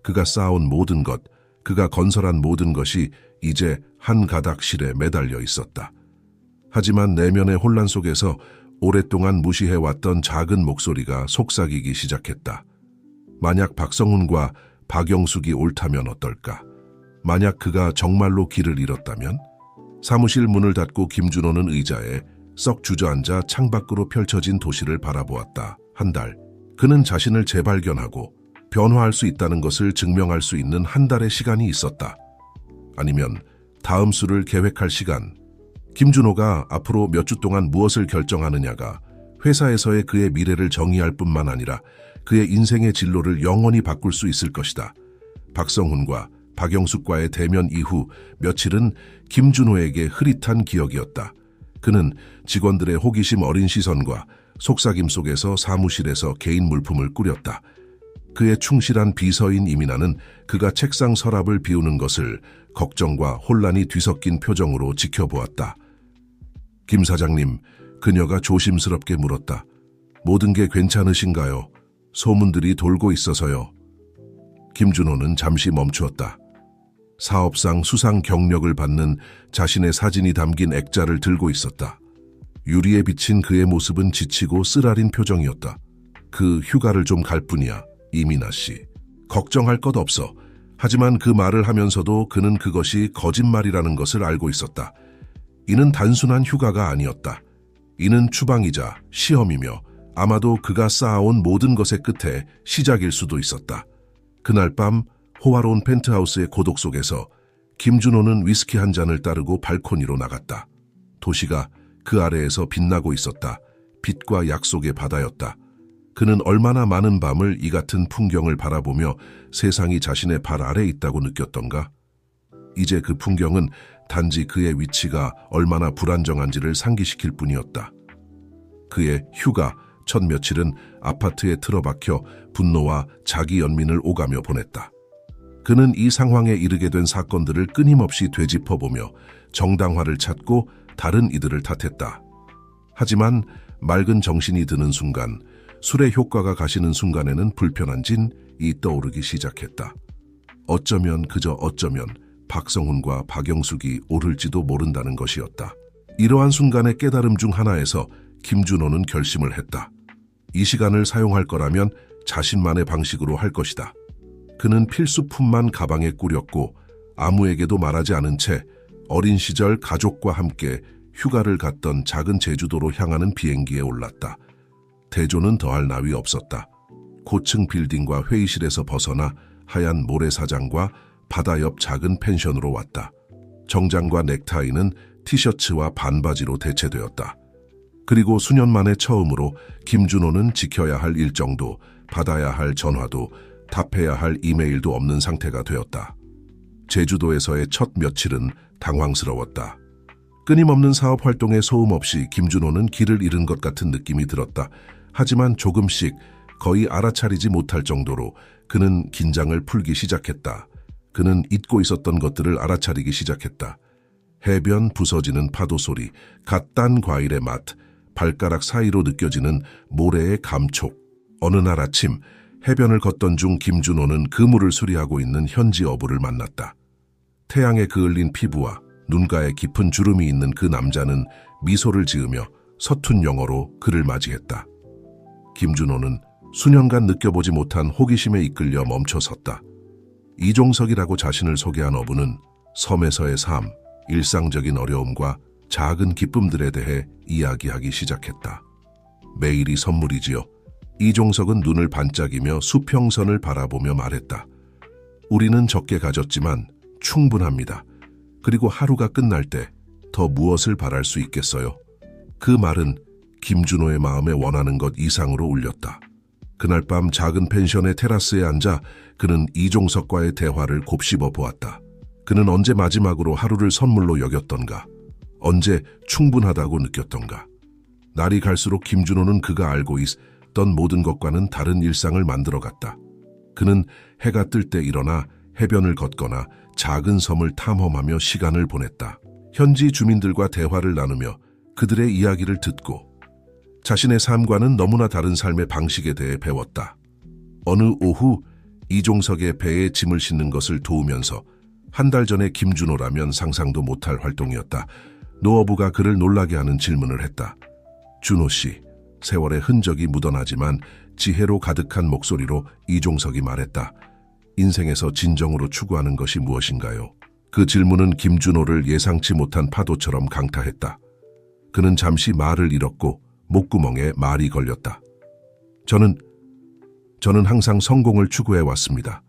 그가 쌓아온 모든 것, 그가 건설한 모든 것이 이제 한 가닥실에 매달려 있었다. 하지만 내면의 혼란 속에서 오랫동안 무시해왔던 작은 목소리가 속삭이기 시작했다. 만약 박성훈과 박영숙이 옳다면 어떨까? 만약 그가 정말로 길을 잃었다면? 사무실 문을 닫고 김준호는 의자에 썩 주저앉아 창밖으로 펼쳐진 도시를 바라보았다. 한 달. 그는 자신을 재발견하고 변화할 수 있다는 것을 증명할 수 있는 한 달의 시간이 있었다. 아니면 다음 수를 계획할 시간. 김준호가 앞으로 몇 주 동안 무엇을 결정하느냐가 회사에서의 그의 미래를 정의할 뿐만 아니라 그의 인생의 진로를 영원히 바꿀 수 있을 것이다. 박성훈과 박영숙과의 대면 이후 며칠은 김준호에게 흐릿한 기억이었다. 그는 직원들의 호기심 어린 시선과 속삭임 속에서 사무실에서 개인 물품을 꾸렸다. 그의 충실한 비서인 이민아는 그가 책상 서랍을 비우는 것을 걱정과 혼란이 뒤섞인 표정으로 지켜보았다. 김 사장님, 그녀가 조심스럽게 물었다. 모든 게 괜찮으신가요? 소문들이 돌고 있어서요. 김준호는 잠시 멈추었다. 사업상 수상 경력을 받는 자신의 사진이 담긴 액자를 들고 있었다. 유리에 비친 그의 모습은 지치고 쓰라린 표정이었다. 그 휴가를 좀 갈 뿐이야, 이민아 씨. 걱정할 것 없어. 하지만 그 말을 하면서도 그는 그것이 거짓말이라는 것을 알고 있었다. 이는 단순한 휴가가 아니었다. 이는 추방이자 시험이며 아마도 그가 쌓아온 모든 것의 끝에 시작일 수도 있었다. 그날 밤 호화로운 펜트하우스의 고독 속에서 김준호는 위스키 한 잔을 따르고 발코니로 나갔다. 도시가 그 아래에서 빛나고 있었다. 빛과 약속의 바다였다. 그는 얼마나 많은 밤을 이 같은 풍경을 바라보며 세상이 자신의 발 아래에 있다고 느꼈던가? 이제 그 풍경은 단지 그의 위치가 얼마나 불안정한지를 상기시킬 뿐이었다. 그의 휴가 첫 며칠은 아파트에 틀어박혀 분노와 자기 연민을 오가며 보냈다. 그는 이 상황에 이르게 된 사건들을 끊임없이 되짚어보며 정당화를 찾고 다른 이들을 탓했다. 하지만 맑은 정신이 드는 순간, 술의 효과가 가시는 순간에는 불편한 진이 떠오르기 시작했다. 어쩌면 그저 어쩌면 박성훈과 박영숙이 오를지도 모른다는 것이었다. 이러한 순간의 깨달음 중 하나에서 김준호는 결심을 했다. 이 시간을 사용할 거라면 자신만의 방식으로 할 것이다. 그는 필수품만 가방에 꾸렸고 아무에게도 말하지 않은 채 어린 시절 가족과 함께 휴가를 갔던 작은 제주도로 향하는 비행기에 올랐다. 대조는 더할 나위 없었다. 고층 빌딩과 회의실에서 벗어나 하얀 모래사장과 바다 옆 작은 펜션으로 왔다. 정장과 넥타이는 티셔츠와 반바지로 대체되었다. 그리고 수년 만에 처음으로 김준호는 지켜야 할 일정도, 받아야 할 전화도, 답해야 할 이메일도 없는 상태가 되었다. 제주도에서의 첫 며칠은 당황스러웠다. 끊임없는 사업 활동에 소음 없이 김준호는 길을 잃은 것 같은 느낌이 들었다. 하지만 조금씩 거의 알아차리지 못할 정도로 그는 긴장을 풀기 시작했다. 그는 잊고 있었던 것들을 알아차리기 시작했다. 해변 부서지는 파도 소리, 갓 딴 과일의 맛, 발가락 사이로 느껴지는 모래의 감촉. 어느 날 아침 해변을 걷던 중 김준호는 그물을 수리하고 있는 현지 어부를 만났다. 태양에 그을린 피부와 눈가에 깊은 주름이 있는 그 남자는 미소를 지으며 서툰 영어로 그를 맞이했다. 김준호는 수년간 느껴보지 못한 호기심에 이끌려 멈춰섰다. 이종석이라고 자신을 소개한 어부는 섬에서의 삶, 일상적인 어려움과 작은 기쁨들에 대해 이야기하기 시작했다. 매일이 선물이지요. 이종석은 눈을 반짝이며 수평선을 바라보며 말했다. 우리는 적게 가졌지만 충분합니다. 그리고 하루가 끝날 때 더 무엇을 바랄 수 있겠어요? 그 말은 김준호의 마음에 원하는 것 이상으로 울렸다. 그날 밤 작은 펜션의 테라스에 앉아 그는 이종석과의 대화를 곱씹어 보았다. 그는 언제 마지막으로 하루를 선물로 여겼던가? 언제 충분하다고 느꼈던가? 날이 갈수록 김준호는 그가 알고 있던 모든 것과는 다른 일상을 만들어갔다. 그는 해가 뜰 때 일어나 해변을 걷거나 작은 섬을 탐험하며 시간을 보냈다. 현지 주민들과 대화를 나누며 그들의 이야기를 듣고 자신의 삶과는 너무나 다른 삶의 방식에 대해 배웠다. 어느 오후 이종석의 배에 짐을 싣는 것을 도우면서 한 달 전에 김준호라면 상상도 못할 활동이었다. 노어부가 그를 놀라게 하는 질문을 했다. 준호 씨, 세월의 흔적이 묻어나지만 지혜로 가득한 목소리로 이종석이 말했다. 인생에서 진정으로 추구하는 것이 무엇인가요? 그 질문은 김준호를 예상치 못한 파도처럼 강타했다. 그는 잠시 말을 잃었고 목구멍에 말이 걸렸다. 저는 항상 성공을 추구해왔습니다.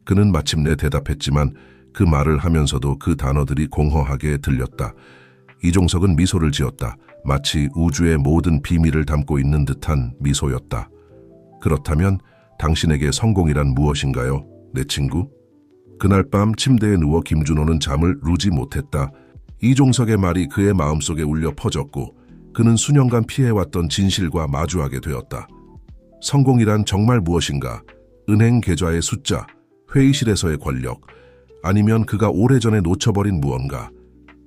그는 마침내 대답했지만 그 말을 하면서도 그 단어들이 공허하게 들렸다. 이종석은 미소를 지었다. 마치 우주의 모든 비밀을 담고 있는 듯한 미소였다. 그렇다면 당신에게 성공이란 무엇인가요, 내 친구? 그날 밤 침대에 누워 김준호는 잠을 이루지 못했다. 이종석의 말이 그의 마음속에 울려 퍼졌고 그는 수년간 피해왔던 진실과 마주하게 되었다. 성공이란 정말 무엇인가? 은행 계좌의 숫자, 회의실에서의 권력, 아니면 그가 오래전에 놓쳐버린 무언가.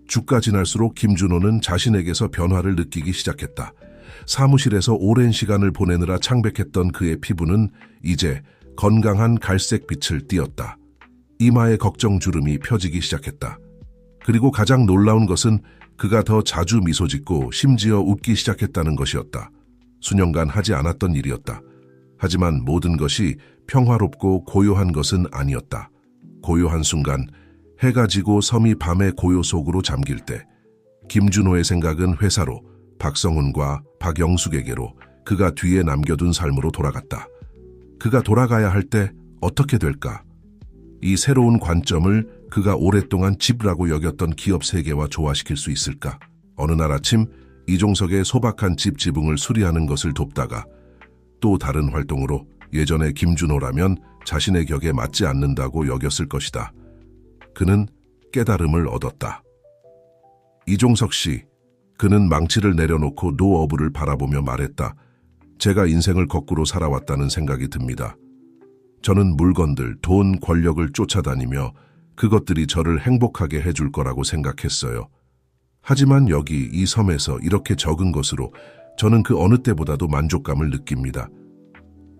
주가 지날수록 김준호는 자신에게서 변화를 느끼기 시작했다. 사무실에서 오랜 시간을 보내느라 창백했던 그의 피부는 이제 건강한 갈색 빛을 띠었다. 이마에 걱정 주름이 펴지기 시작했다. 그리고 가장 놀라운 것은 그가 더 자주 미소 짓고 심지어 웃기 시작했다는 것이었다. 수년간 하지 않았던 일이었다. 하지만 모든 것이 평화롭고 고요한 것은 아니었다. 고요한 순간, 해가 지고 섬이 밤의 고요 속으로 잠길 때 김준호의 생각은 회사로, 박성훈과 박영숙에게로, 그가 뒤에 남겨둔 삶으로 돌아갔다. 그가 돌아가야 할 때 어떻게 될까? 이 새로운 관점을 그가 오랫동안 집이라고 여겼던 기업 세계와 조화시킬 수 있을까? 어느 날 아침 이종석의 소박한 집 지붕을 수리하는 것을 돕다가 또 다른 활동으로 예전에 김준호라면 자신의 격에 맞지 않는다고 여겼을 것이다. 그는 깨달음을 얻었다. 이종석 씨, 그는 망치를 내려놓고 노어부를 바라보며 말했다. 제가 인생을 거꾸로 살아왔다는 생각이 듭니다. 저는 물건들, 돈, 권력을 쫓아다니며 그것들이 저를 행복하게 해줄 거라고 생각했어요. 하지만 여기 이 섬에서 이렇게 적은 것으로 저는 그 어느 때보다도 만족감을 느낍니다.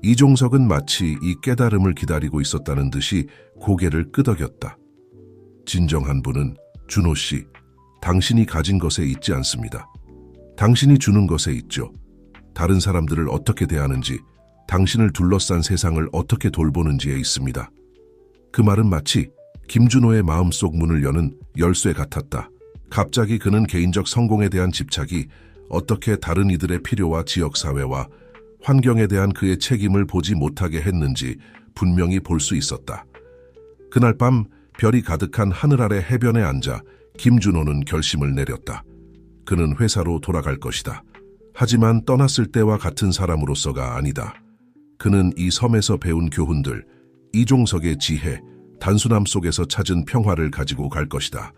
이종석은 마치 이 깨달음을 기다리고 있었다는 듯이 고개를 끄덕였다. 진정한 분은 준호 씨, 당신이 가진 것에 있지 않습니다. 당신이 주는 것에 있죠. 다른 사람들을 어떻게 대하는지, 당신을 둘러싼 세상을 어떻게 돌보는지에 있습니다. 그 말은 마치 김준호의 마음속 문을 여는 열쇠 같았다. 갑자기 그는 개인적 성공에 대한 집착이 어떻게 다른 이들의 필요와 지역사회와 환경에 대한 그의 책임을 보지 못하게 했는지 분명히 볼 수 있었다. 그날 밤 별이 가득한 하늘 아래 해변에 앉아 김준호는 결심을 내렸다. 그는 회사로 돌아갈 것이다. 하지만 떠났을 때와 같은 사람으로서가 아니다. 그는 이 섬에서 배운 교훈들, 이종석의 지혜, 단순함 속에서 찾은 평화를 가지고 갈 것이다.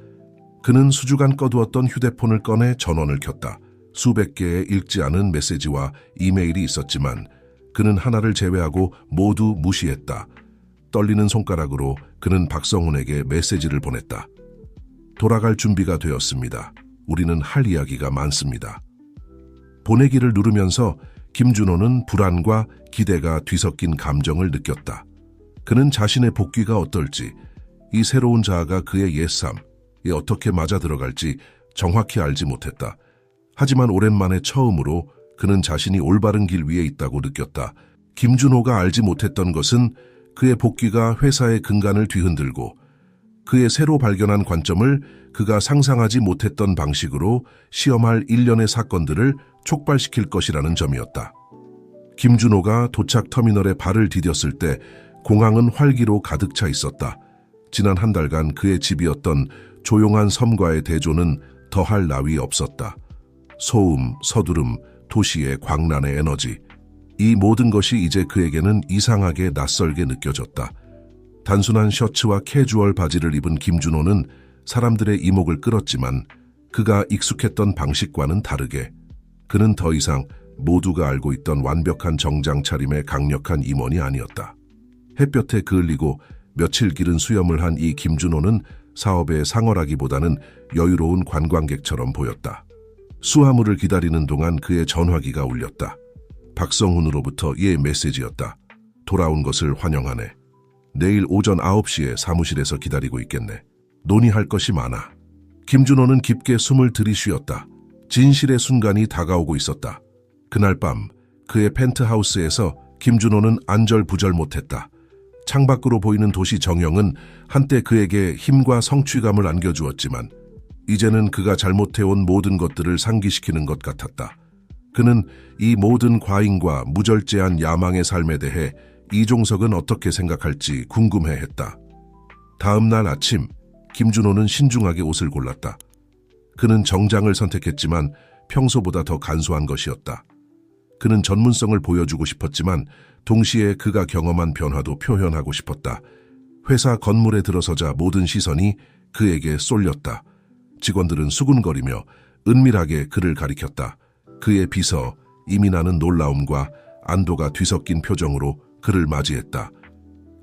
그는 수주간 꺼두었던 휴대폰을 꺼내 전원을 켰다. 수백 개의 읽지 않은 메시지와 이메일이 있었지만 그는 하나를 제외하고 모두 무시했다. 떨리는 손가락으로 그는 박성훈에게 메시지를 보냈다. 돌아갈 준비가 되었습니다. 우리는 할 이야기가 많습니다. 보내기를 누르면서 김준호는 불안과 기대가 뒤섞인 감정을 느꼈다. 그는 자신의 복귀가 어떨지, 이 새로운 자아가 그의 옛삶에 어떻게 맞아 들어갈지 정확히 알지 못했다. 하지만 오랜만에 처음으로 그는 자신이 올바른 길 위에 있다고 느꼈다. 김준호가 알지 못했던 것은 그의 복귀가 회사의 근간을 뒤흔들고 그의 새로 발견한 관점을 그가 상상하지 못했던 방식으로 시험할 일련의 사건들을 촉발시킬 것이라는 점이었다. 김준호가 도착 터미널에 발을 디뎠을 때 공항은 활기로 가득 차 있었다. 지난 한 달간 그의 집이었던 조용한 섬과의 대조는 더할 나위 없었다. 소음, 서두름, 도시의 광란의 에너지, 이 모든 것이 이제 그에게는 이상하게 낯설게 느껴졌다. 단순한 셔츠와 캐주얼 바지를 입은 김준호는 사람들의 이목을 끌었지만 그가 익숙했던 방식과는 다르게 그는 더 이상 모두가 알고 있던 완벽한 정장 차림의 강력한 임원이 아니었다. 햇볕에 그을리고 며칠 기른 수염을 한 이 김준호는 사업의 상어라기보다는 여유로운 관광객처럼 보였다. 수화물을 기다리는 동안 그의 전화기가 울렸다. 박성훈으로부터 예 메시지였다. 돌아온 것을 환영하네. 내일 오전 9시에 사무실에서 기다리고 있겠네. 논의할 것이 많아. 김준호는 깊게 숨을 들이쉬었다. 진실의 순간이 다가오고 있었다. 그날 밤 그의 펜트하우스에서 김준호는 안절부절 못했다. 창밖으로 보이는 도시 정형은 한때 그에게 힘과 성취감을 안겨주었지만 이제는 그가 잘못해온 모든 것들을 상기시키는 것 같았다. 그는 이 모든 과잉과 무절제한 야망의 삶에 대해 이종석은 어떻게 생각할지 궁금해했다. 다음 날 아침, 김준호는 신중하게 옷을 골랐다. 그는 정장을 선택했지만 평소보다 더 간소한 것이었다. 그는 전문성을 보여주고 싶었지만 동시에 그가 경험한 변화도 표현하고 싶었다. 회사 건물에 들어서자 모든 시선이 그에게 쏠렸다. 직원들은 수군거리며 은밀하게 그를 가리켰다. 그의 비서 이민아는 놀라움과 안도가 뒤섞인 표정으로 그를 맞이했다.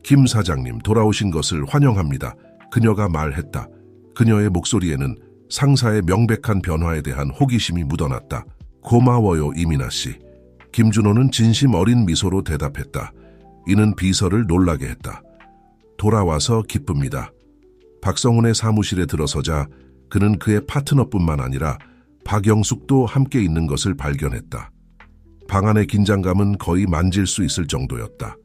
김 사장님, 돌아오신 것을 환영합니다. 그녀가 말했다. 그녀의 목소리에는 상사의 명백한 변화에 대한 호기심이 묻어났다. 고마워요, 이민아 씨. 김준호는 진심 어린 미소로 대답했다. 이는 비서를 놀라게 했다. 돌아와서 기쁩니다. 박성훈의 사무실에 들어서자 그는 그의 파트너뿐만 아니라 박영숙도 함께 있는 것을 발견했다. 방 안의 긴장감은 거의 만질 수 있을 정도였다.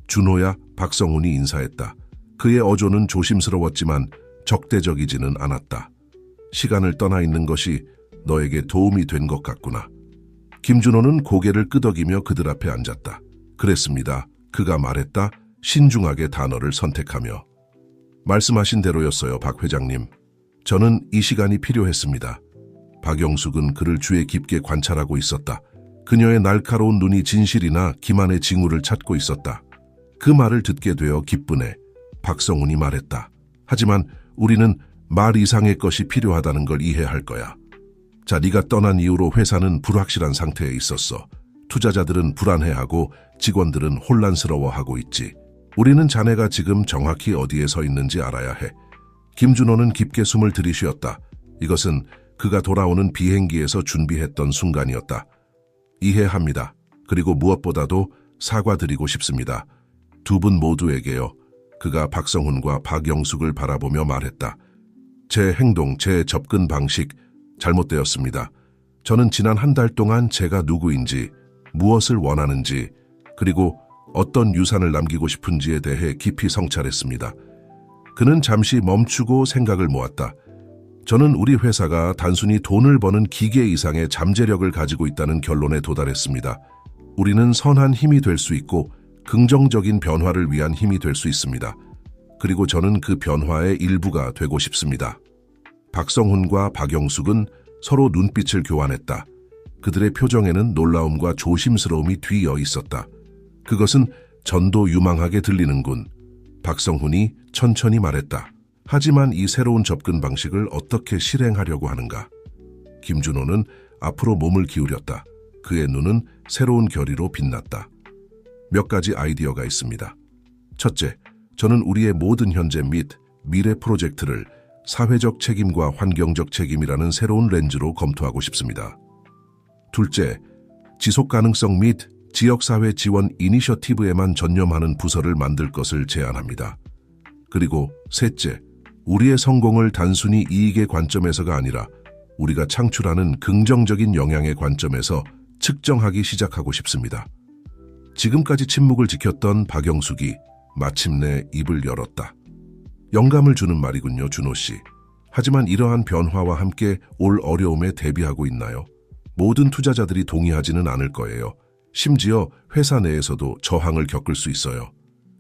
준호야, 박성훈이 인사했다. 그의 어조는 조심스러웠지만 적대적이지는 않았다. 시간을 떠나 있는 것이 너에게 도움이 된 것 같구나. 김준호는 고개를 끄덕이며 그들 앞에 앉았다. 그랬습니다. 그가 말했다. 신중하게 단어를 선택하며. 말씀하신 대로였어요, 박 회장님. 저는 이 시간이 필요했습니다. 박영숙은 그를 주의 깊게 관찰하고 있었다. 그녀의 날카로운 눈이 진실이나 기만의 징후를 찾고 있었다. 그 말을 듣게 되어 기쁘네. 박성훈이 말했다. 하지만 우리는 말 이상의 것이 필요하다는 걸 이해할 거야. 자, 네가 떠난 이후로 회사는 불확실한 상태에 있었어. 투자자들은 불안해하고 직원들은 혼란스러워하고 있지. 우리는 자네가 지금 정확히 어디에 서 있는지 알아야 해. 김준호는 깊게 숨을 들이쉬었다. 이것은 그가 돌아오는 비행기에서 준비했던 순간이었다. 이해합니다. 그리고 무엇보다도 사과드리고 싶습니다. 두 분 모두에게요. 그가 박성훈과 박영숙을 바라보며 말했다. 제 행동, 제 접근 방식 잘못되었습니다. 저는 지난 한 달 동안 제가 누구인지, 무엇을 원하는지, 그리고 어떤 유산을 남기고 싶은지에 대해 깊이 성찰했습니다. 그는 잠시 멈추고 생각을 모았다. 저는 우리 회사가 단순히 돈을 버는 기계 이상의 잠재력을 가지고 있다는 결론에 도달했습니다. 우리는 선한 힘이 될 수 있고 긍정적인 변화를 위한 힘이 될 수 있습니다. 그리고 저는 그 변화의 일부가 되고 싶습니다. 박성훈과 박영숙은 서로 눈빛을 교환했다. 그들의 표정에는 놀라움과 조심스러움이 뒤이어 있었다. 그것은 전도 유망하게 들리는군. 박성훈이 천천히 말했다. 하지만 이 새로운 접근 방식을 어떻게 실행하려고 하는가? 김준호는 앞으로 몸을 기울였다. 그의 눈은 새로운 결의로 빛났다. 몇 가지 아이디어가 있습니다. 첫째, 저는 우리의 모든 현재 및 미래 프로젝트를 사회적 책임과 환경적 책임이라는 새로운 렌즈로 검토하고 싶습니다. 둘째, 지속 가능성 및 지역사회 지원 이니셔티브에만 전념하는 부서를 만들 것을 제안합니다. 그리고 셋째, 우리의 성공을 단순히 이익의 관점에서가 아니라 우리가 창출하는 긍정적인 영향의 관점에서 측정하기 시작하고 싶습니다. 지금까지 침묵을 지켰던 박영숙이 마침내 입을 열었다. 영감을 주는 말이군요, 준호 씨. 하지만 이러한 변화와 함께 올 어려움에 대비하고 있나요? 모든 투자자들이 동의하지는 않을 거예요. 심지어 회사 내에서도 저항을 겪을 수 있어요.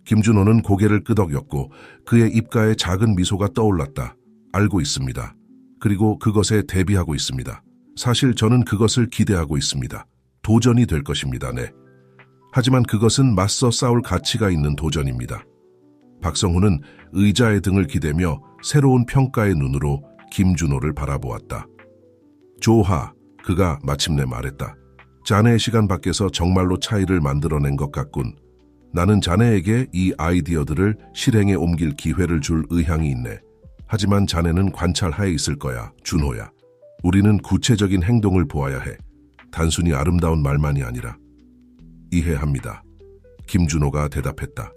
김준호는 고개를 끄덕였고 그의 입가에 작은 미소가 떠올랐다. 알고 있습니다. 그리고 그것에 대비하고 있습니다. 사실 저는 그것을 기대하고 있습니다. 도전이 될 것입니다. 네. 하지만 그것은 맞서 싸울 가치가 있는 도전입니다. 박성훈은 의자의 등을 기대며 새로운 평가의 눈으로 김준호를 바라보았다. 조하, 그가 마침내 말했다. 자네의 시간 밖에서 정말로 차이를 만들어낸 것 같군. 나는 자네에게 이 아이디어들을 실행에 옮길 기회를 줄 의향이 있네. 하지만 자네는 관찰하에 있을 거야, 준호야. 우리는 구체적인 행동을 보아야 해. 단순히 아름다운 말만이 아니라. 이해합니다. 김준호가 대답했다.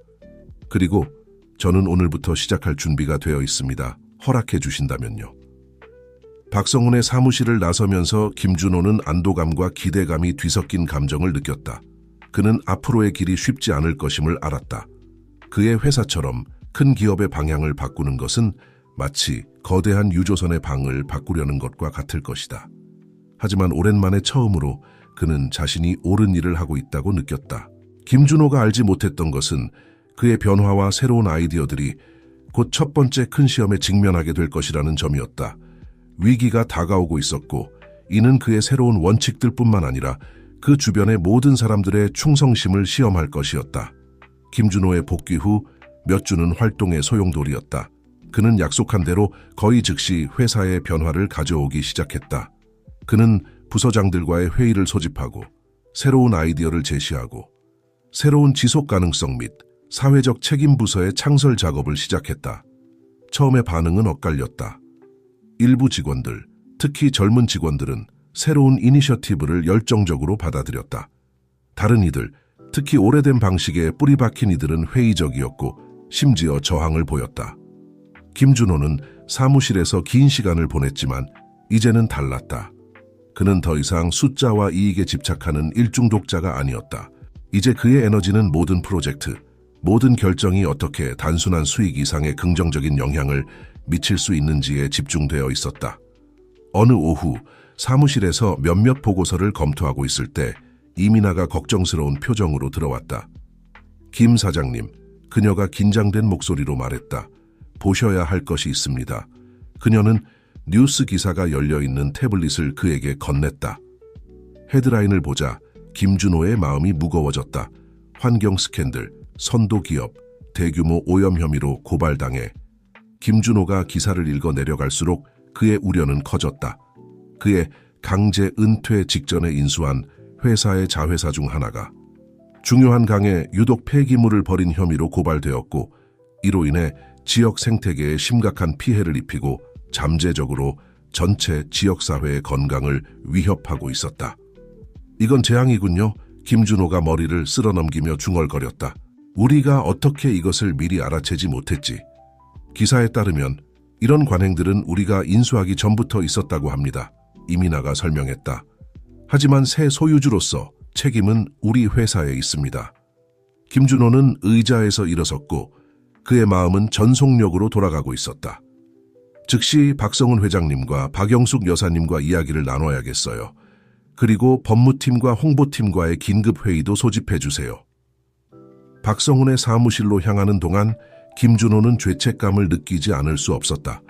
그리고 저는 오늘부터 시작할 준비가 되어 있습니다. 허락해 주신다면요. 박성훈의 사무실을 나서면서 김준호는 안도감과 기대감이 뒤섞인 감정을 느꼈다. 그는 앞으로의 길이 쉽지 않을 것임을 알았다. 그의 회사처럼 큰 기업의 방향을 바꾸는 것은 마치 거대한 유조선의 방을 바꾸려는 것과 같을 것이다. 하지만 오랜만에 처음으로 그는 자신이 옳은 일을 하고 있다고 느꼈다. 김준호가 알지 못했던 것은 그의 변화와 새로운 아이디어들이 곧 첫 번째 큰 시험에 직면하게 될 것이라는 점이었다. 위기가 다가오고 있었고 이는 그의 새로운 원칙들뿐만 아니라 그 주변의 모든 사람들의 충성심을 시험할 것이었다. 김준호의 복귀 후 몇 주는 활동의 소용돌이였다. 그는 약속한 대로 거의 즉시 회사의 변화를 가져오기 시작했다. 그는 부서장들과의 회의를 소집하고 새로운 아이디어를 제시하고 새로운 지속 가능성 및 사회적 책임 부서의 창설 작업을 시작했다. 처음에 반응은 엇갈렸다. 일부 직원들, 특히 젊은 직원들은 새로운 이니셔티브를 열정적으로 받아들였다. 다른 이들, 특히 오래된 방식에 뿌리 박힌 이들은 회의적이었고 심지어 저항을 보였다. 김준호는 사무실에서 긴 시간을 보냈지만 이제는 달랐다. 그는 더 이상 숫자와 이익에 집착하는 일중독자가 아니었다. 이제 그의 에너지는 모든 프로젝트, 모든 결정이 어떻게 단순한 수익 이상의 긍정적인 영향을 미칠 수 있는지에 집중되어 있었다. 어느 오후 사무실에서 몇몇 보고서를 검토하고 있을 때 이민아가 걱정스러운 표정으로 들어왔다. 김 사장님, 그녀가 긴장된 목소리로 말했다. 보셔야 할 것이 있습니다. 그녀는 뉴스 기사가 열려있는 태블릿을 그에게 건넸다. 헤드라인을 보자 김준호의 마음이 무거워졌다. 환경 스캔들, 선도 기업, 대규모 오염 혐의로 고발당해. 김준호가 기사를 읽어 내려갈수록 그의 우려는 커졌다. 그의 강제 은퇴 직전에 인수한 회사의 자회사 중 하나가 중요한 강에 유독 폐기물을 버린 혐의로 고발되었고 이로 인해 지역 생태계에 심각한 피해를 입히고 잠재적으로 전체 지역사회의 건강을 위협하고 있었다. 이건 재앙이군요. 김준호가 머리를 쓸어넘기며 중얼거렸다. 우리가 어떻게 이것을 미리 알아채지 못했지. 기사에 따르면 이런 관행들은 우리가 인수하기 전부터 있었다고 합니다. 이민아가 설명했다. 하지만 새 소유주로서 책임은 우리 회사에 있습니다. 김준호는 의자에서 일어섰고 그의 마음은 전속력으로 돌아가고 있었다. 즉시 박성훈 회장님과 박영숙 여사님과 이야기를 나눠야겠어요. 그리고 법무팀과 홍보팀과의 긴급회의도 소집해 주세요. 박성훈의 사무실로 향하는 동안 김준호는 죄책감을 느끼지 않을 수 없었다.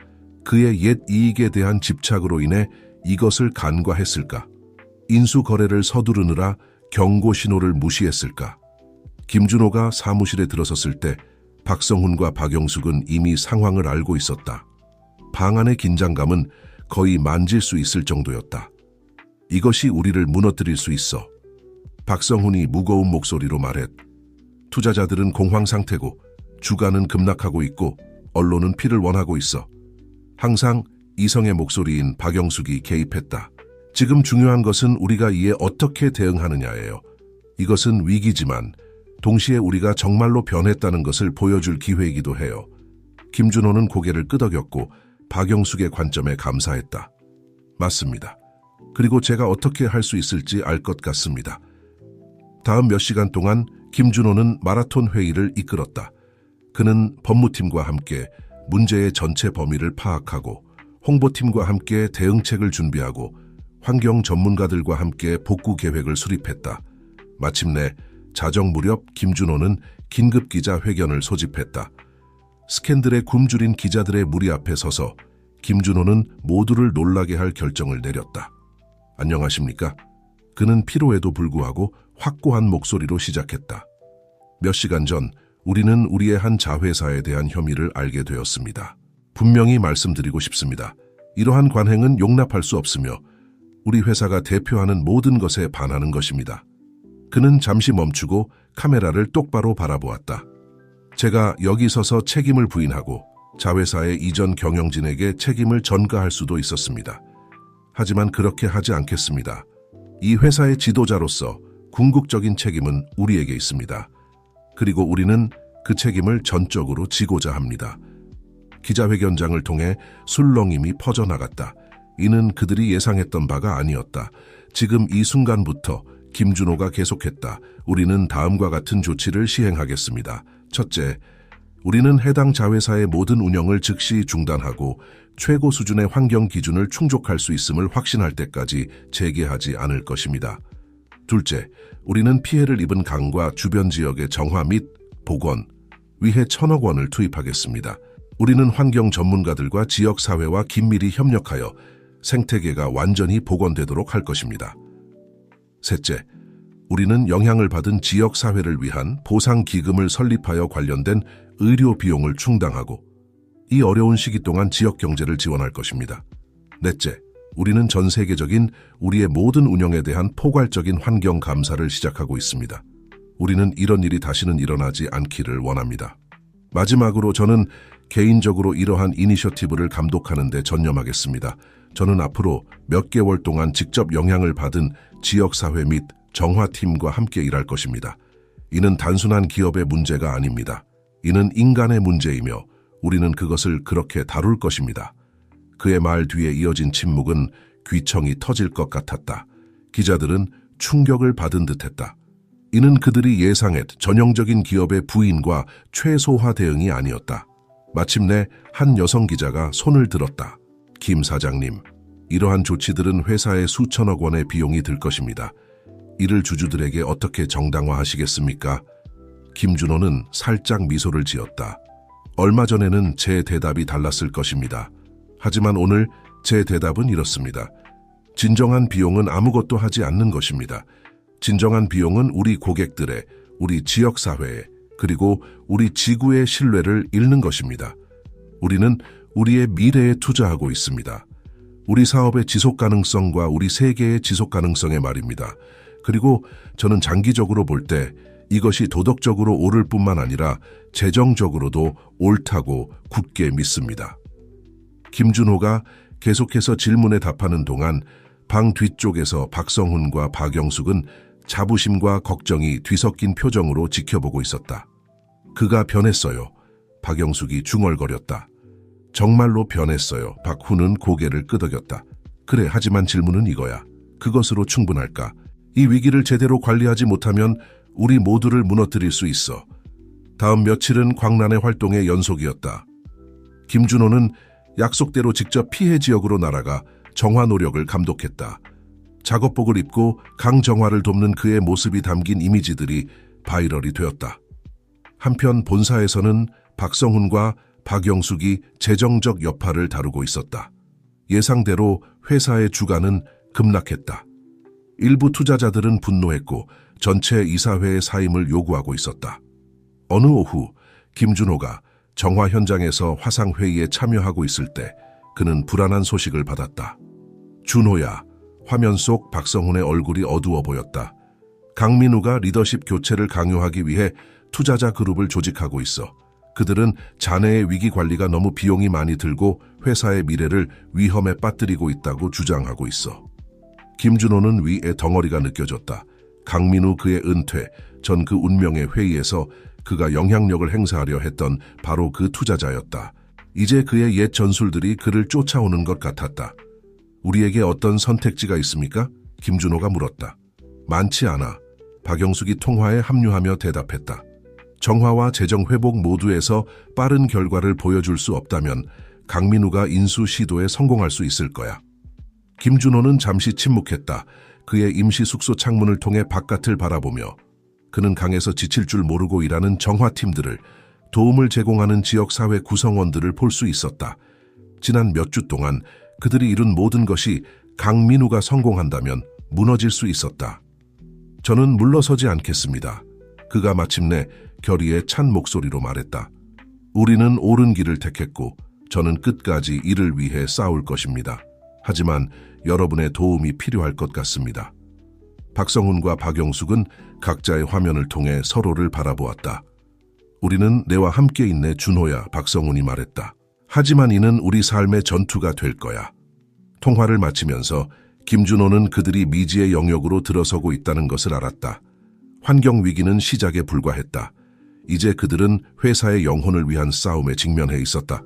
그의 옛 이익에 대한 집착으로 인해 이것을 간과했을까? 인수 거래를 서두르느라 경고 신호를 무시했을까? 김준호가 사무실에 들어섰을 때 박성훈과 박영숙은 이미 상황을 알고 있었다. 방 안의 긴장감은 거의 만질 수 있을 정도였다. 이것이 우리를 무너뜨릴 수 있어. 박성훈이 무거운 목소리로 말했. 투자자들은 공황 상태고 주가는 급락하고 있고 언론은 피를 원하고 있어. 항상 이성의 목소리인 박영숙이 개입했다. 지금 중요한 것은 우리가 이에 어떻게 대응하느냐예요. 이것은 위기지만 동시에 우리가 정말로 변했다는 것을 보여줄 기회이기도 해요. 김준호는 고개를 끄덕였고 박영숙의 관점에 감사했다. 맞습니다. 그리고 제가 어떻게 할 수 있을지 알 것 같습니다. 다음 몇 시간 동안 김준호는 마라톤 회의를 이끌었다. 그는 법무팀과 함께 문제의 전체 범위를 파악하고 홍보팀과 함께 대응책을 준비하고 환경 전문가들과 함께 복구 계획을 수립했다. 마침내 자정 무렵 김준호는 긴급 기자회견을 소집했다. 스캔들에 굶주린 기자들의 무리 앞에 서서 김준호는 모두를 놀라게 할 결정을 내렸다. 안녕하십니까? 그는 피로에도 불구하고 확고한 목소리로 시작했다. 몇 시간 전 우리는 우리의 한 자회사에 대한 혐의를 알게 되었습니다. 분명히 말씀드리고 싶습니다. 이러한 관행은 용납할 수 없으며 우리 회사가 대표하는 모든 것에 반하는 것입니다. 그는 잠시 멈추고 카메라를 똑바로 바라보았다. 제가 여기 서서 책임을 부인하고 자회사의 이전 경영진에게 책임을 전가할 수도 있었습니다. 하지만 그렇게 하지 않겠습니다. 이 회사의 지도자로서 궁극적인 책임은 우리에게 있습니다. 그리고 우리는 그 책임을 전적으로 지고자 합니다. 기자회견장을 통해 술렁임이 퍼져나갔다. 이는 그들이 예상했던 바가 아니었다. 지금 이 순간부터 김준호가 계속했다. 우리는 다음과 같은 조치를 시행하겠습니다. 첫째, 우리는 해당 자회사의 모든 운영을 즉시 중단하고 최고 수준의 환경 기준을 충족할 수 있음을 확신할 때까지 재개하지 않을 것입니다. 둘째, 우리는 피해를 입은 강과 주변 지역의 정화 및 복원 위해 1,000억 원을 투입하겠습니다. 우리는 환경 전문가들과 지역사회와 긴밀히 협력하여 생태계가 완전히 복원되도록 할 것입니다. 셋째, 우리는 영향을 받은 지역사회를 위한 보상기금을 설립하여 관련된 의료 비용을 충당하고 이 어려운 시기 동안 지역 경제를 지원할 것입니다. 넷째, 우리는 전 세계적인 우리의 모든 운영에 대한 포괄적인 환경 감사를 시작하고 있습니다. 우리는 이런 일이 다시는 일어나지 않기를 원합니다. 마지막으로 저는 개인적으로 이러한 이니셔티브를 감독하는 데 전념하겠습니다. 저는 앞으로 몇 개월 동안 직접 영향을 받은 지역사회 및 정화팀과 함께 일할 것입니다. 이는 단순한 기업의 문제가 아닙니다. 이는 인간의 문제이며 우리는 그것을 그렇게 다룰 것입니다. 그의 말 뒤에 이어진 침묵은 귀청이 터질 것 같았다. 기자들은 충격을 받은 듯했다. 이는 그들이 예상했 전형적인 기업의 부인과 최소화 대응이 아니었다. 마침내 한 여성 기자가 손을 들었다. 김 사장님, 이러한 조치들은 회사에 수천억 원의 비용이 들 것입니다. 이를 주주들에게 어떻게 정당화하시겠습니까? 김준호는 살짝 미소를 지었다. 얼마 전에는 제 대답이 달랐을 것입니다. 하지만 오늘 제 대답은 이렇습니다. 진정한 비용은 아무것도 하지 않는 것입니다. 진정한 비용은 우리 고객들의, 우리 지역사회의, 그리고 우리 지구의 신뢰를 잃는 것입니다. 우리는 우리의 미래에 투자하고 있습니다. 우리 사업의 지속 가능성과 우리 세계의 지속 가능성에 말입니다. 그리고 저는 장기적으로 볼 때 이것이 도덕적으로 옳을 뿐만 아니라 재정적으로도 옳다고 굳게 믿습니다. 김준호가 계속해서 질문에 답하는 동안 방 뒤쪽에서 박성훈과 박영숙은 자부심과 걱정이 뒤섞인 표정으로 지켜보고 있었다. 그가 변했어요. 박영숙이 중얼거렸다. 정말로 변했어요. 박훈은 고개를 끄덕였다. 그래, 하지만 질문은 이거야. 그것으로 충분할까? 이 위기를 제대로 관리하지 못하면 우리 모두를 무너뜨릴 수 있어. 다음 며칠은 광란의 활동의 연속이었다. 김준호는 약속대로 직접 피해 지역으로 날아가 정화 노력을 감독했다. 작업복을 입고 강정화를 돕는 그의 모습이 담긴 이미지들이 바이럴이 되었다. 한편 본사에서는 박성훈과 박영숙이 재정적 여파를 다루고 있었다. 예상대로 회사의 주가는 급락했다. 일부 투자자들은 분노했고 전체 이사회의 사임을 요구하고 있었다. 어느 오후 김준호가 정화 현장에서 화상회의에 참여하고 있을 때 그는 불안한 소식을 받았다. 준호야. 화면 속 박성훈의 얼굴이 어두워 보였다. 강민우가 리더십 교체를 강요하기 위해 투자자 그룹을 조직하고 있어. 그들은 자네의 위기 관리가 너무 비용이 많이 들고 회사의 미래를 위험에 빠뜨리고 있다고 주장하고 있어. 김준호는 위에 덩어리가 느껴졌다. 강민우 그의 은퇴 전 그 운명의 회의에서 그가 영향력을 행사하려 했던 바로 그 투자자였다. 이제 그의 옛 전술들이 그를 쫓아오는 것 같았다. 우리에게 어떤 선택지가 있습니까? 김준호가 물었다. 많지 않아. 박영숙이 통화에 합류하며 대답했다. 정화와 재정 회복 모두에서 빠른 결과를 보여줄 수 없다면 강민우가 인수 시도에 성공할 수 있을 거야. 김준호는 잠시 침묵했다. 그의 임시 숙소 창문을 통해 바깥을 바라보며 그는 강에서 지칠 줄 모르고 일하는 정화팀들을, 도움을 제공하는 지역사회 구성원들을 볼 수 있었다. 지난 몇 주 동안 그들이 이룬 모든 것이 강민우가 성공한다면 무너질 수 있었다. 저는 물러서지 않겠습니다. 그가 마침내 결의에 찬 목소리로 말했다. 우리는 옳은 길을 택했고 저는 끝까지 이를 위해 싸울 것입니다. 하지만 여러분의 도움이 필요할 것 같습니다. 박성훈과 박영숙은 각자의 화면을 통해 서로를 바라보았다. 우리는 내와 함께 있네, 준호야, 박성훈이 말했다. 하지만 이는 우리 삶의 전투가 될 거야. 통화를 마치면서 김준호는 그들이 미지의 영역으로 들어서고 있다는 것을 알았다. 환경 위기는 시작에 불과했다. 이제 그들은 회사의 영혼을 위한 싸움에 직면해 있었다.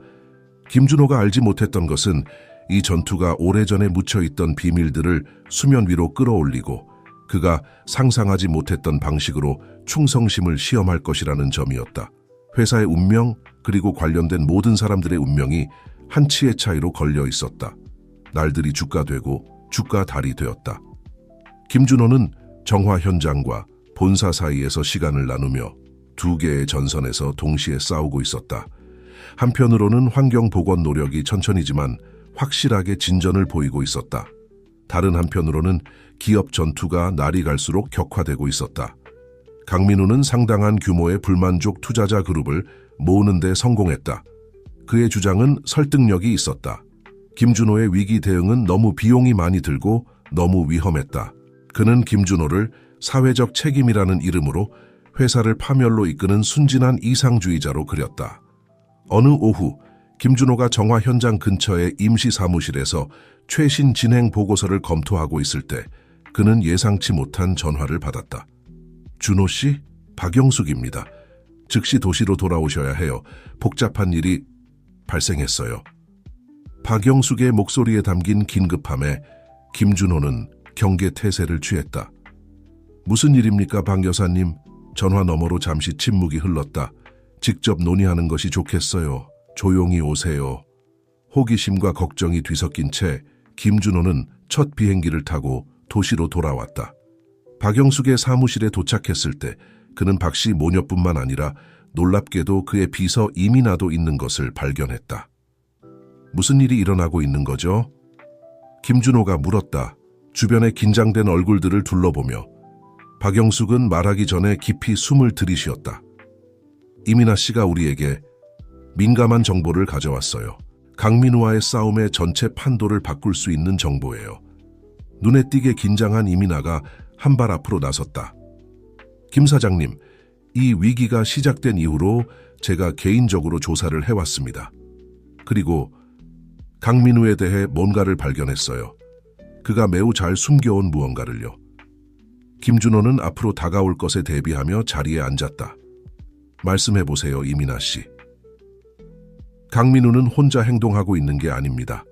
김준호가 알지 못했던 것은 이 전투가 오래전에 묻혀있던 비밀들을 수면 위로 끌어올리고 그가 상상하지 못했던 방식으로 충성심을 시험할 것이라는 점이었다. 회사의 운명 그리고 관련된 모든 사람들의 운명이 한치의 차이로 걸려 있었다. 날들이 주가 되고 주가 달이 되었다. 김준호는 정화 현장과 본사 사이에서 시간을 나누며 두 개의 전선에서 동시에 싸우고 있었다. 한편으로는 환경 복원 노력이 천천히지만 확실하게 진전을 보이고 있었다. 다른 한편으로는 기업 전투가 날이 갈수록 격화되고 있었다. 강민우는 상당한 규모의 불만족 투자자 그룹을 모으는 데 성공했다. 그의 주장은 설득력이 있었다. 김준호의 위기 대응은 너무 비용이 많이 들고 너무 위험했다. 그는 김준호를 사회적 책임이라는 이름으로 회사를 파멸로 이끄는 순진한 이상주의자로 그렸다. 어느 오후 김준호가 정화 현장 근처의 임시 사무실에서 최신 진행 보고서를 검토하고 있을 때 그는 예상치 못한 전화를 받았다. 준호 씨, 박영숙입니다. 즉시 도시로 돌아오셔야 해요. 복잡한 일이 발생했어요. 박영숙의 목소리에 담긴 긴급함에 김준호는 경계태세를 취했다. 무슨 일입니까, 박 여사님? 전화 너머로 잠시 침묵이 흘렀다. 직접 논의하는 것이 좋겠어요. 조용히 오세요. 호기심과 걱정이 뒤섞인 채 김준호는 첫 비행기를 타고 도시로 돌아왔다. 박영숙의 사무실에 도착했을 때 그는 박씨 모녀뿐만 아니라 놀랍게도 그의 비서 이민아도 있는 것을 발견했다. 무슨 일이 일어나고 있는 거죠? 김준호가 물었다. 주변의 긴장된 얼굴들을 둘러보며 박영숙은 말하기 전에 깊이 숨을 들이쉬었다. 이민아 씨가 우리에게 민감한 정보를 가져왔어요. 강민우와의 싸움의 전체 판도를 바꿀 수 있는 정보예요. 눈에 띄게 긴장한 이민아가 한 발 앞으로 나섰다. 김 사장님, 이 위기가 시작된 이후로 제가 개인적으로 조사를 해왔습니다. 그리고 강민우에 대해 뭔가를 발견했어요. 그가 매우 잘 숨겨온 무언가를요. 김준호는 앞으로 다가올 것에 대비하며 자리에 앉았다. 말씀해보세요, 이민아 씨. 강민우는 혼자 행동하고 있는 게 아닙니다.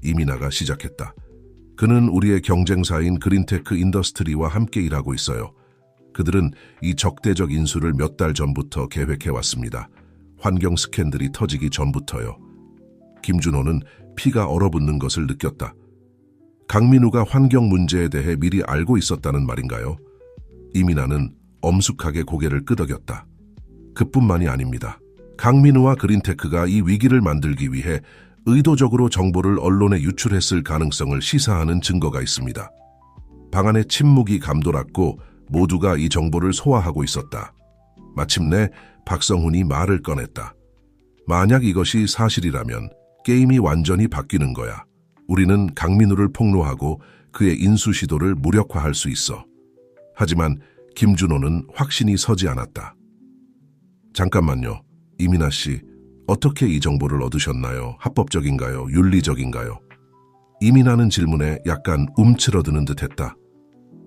이민아가 시작했다. 그는 우리의 경쟁사인 그린테크 인더스트리와 함께 일하고 있어요. 그들은 이 적대적 인수를 몇 달 전부터 계획해왔습니다. 환경 스캔들이 터지기 전부터요. 김준호는 피가 얼어붙는 것을 느꼈다. 강민우가 환경 문제에 대해 미리 알고 있었다는 말인가요? 이민아는 엄숙하게 고개를 끄덕였다. 그뿐만이 아닙니다. 강민우와 그린테크가 이 위기를 만들기 위해 의도적으로 정보를 언론에 유출했을 가능성을 시사하는 증거가 있습니다. 방안의 침묵이 감돌았고 모두가 이 정보를 소화하고 있었다. 마침내 박성훈이 말을 꺼냈다. 만약 이것이 사실이라면 게임이 완전히 바뀌는 거야. 우리는 강민우를 폭로하고 그의 인수 시도를 무력화할 수 있어. 하지만 김준호는 확신이 서지 않았다. 잠깐만요. 이민아 씨, 어떻게 이 정보를 얻으셨나요? 합법적인가요? 윤리적인가요? 이민아는 질문에 약간 움츠러드는 듯했다.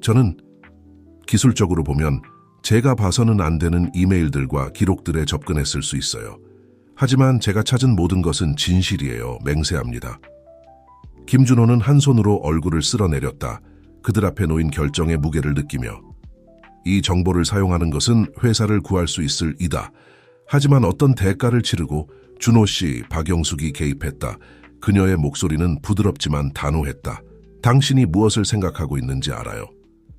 저는 기술적으로 보면 제가 봐서는 안 되는 이메일들과 기록들에 접근했을 수 있어요. 하지만 제가 찾은 모든 것은 진실이에요. 맹세합니다. 김준호는 한 손으로 얼굴을 쓸어내렸다. 그들 앞에 놓인 결정의 무게를 느끼며 이 정보를 사용하는 것은 회사를 구할 수 있을 이다. 하지만 어떤 대가를 치르고 준호 씨, 박영숙이 개입했다. 그녀의 목소리는 부드럽지만 단호했다. 당신이 무엇을 생각하고 있는지 알아요.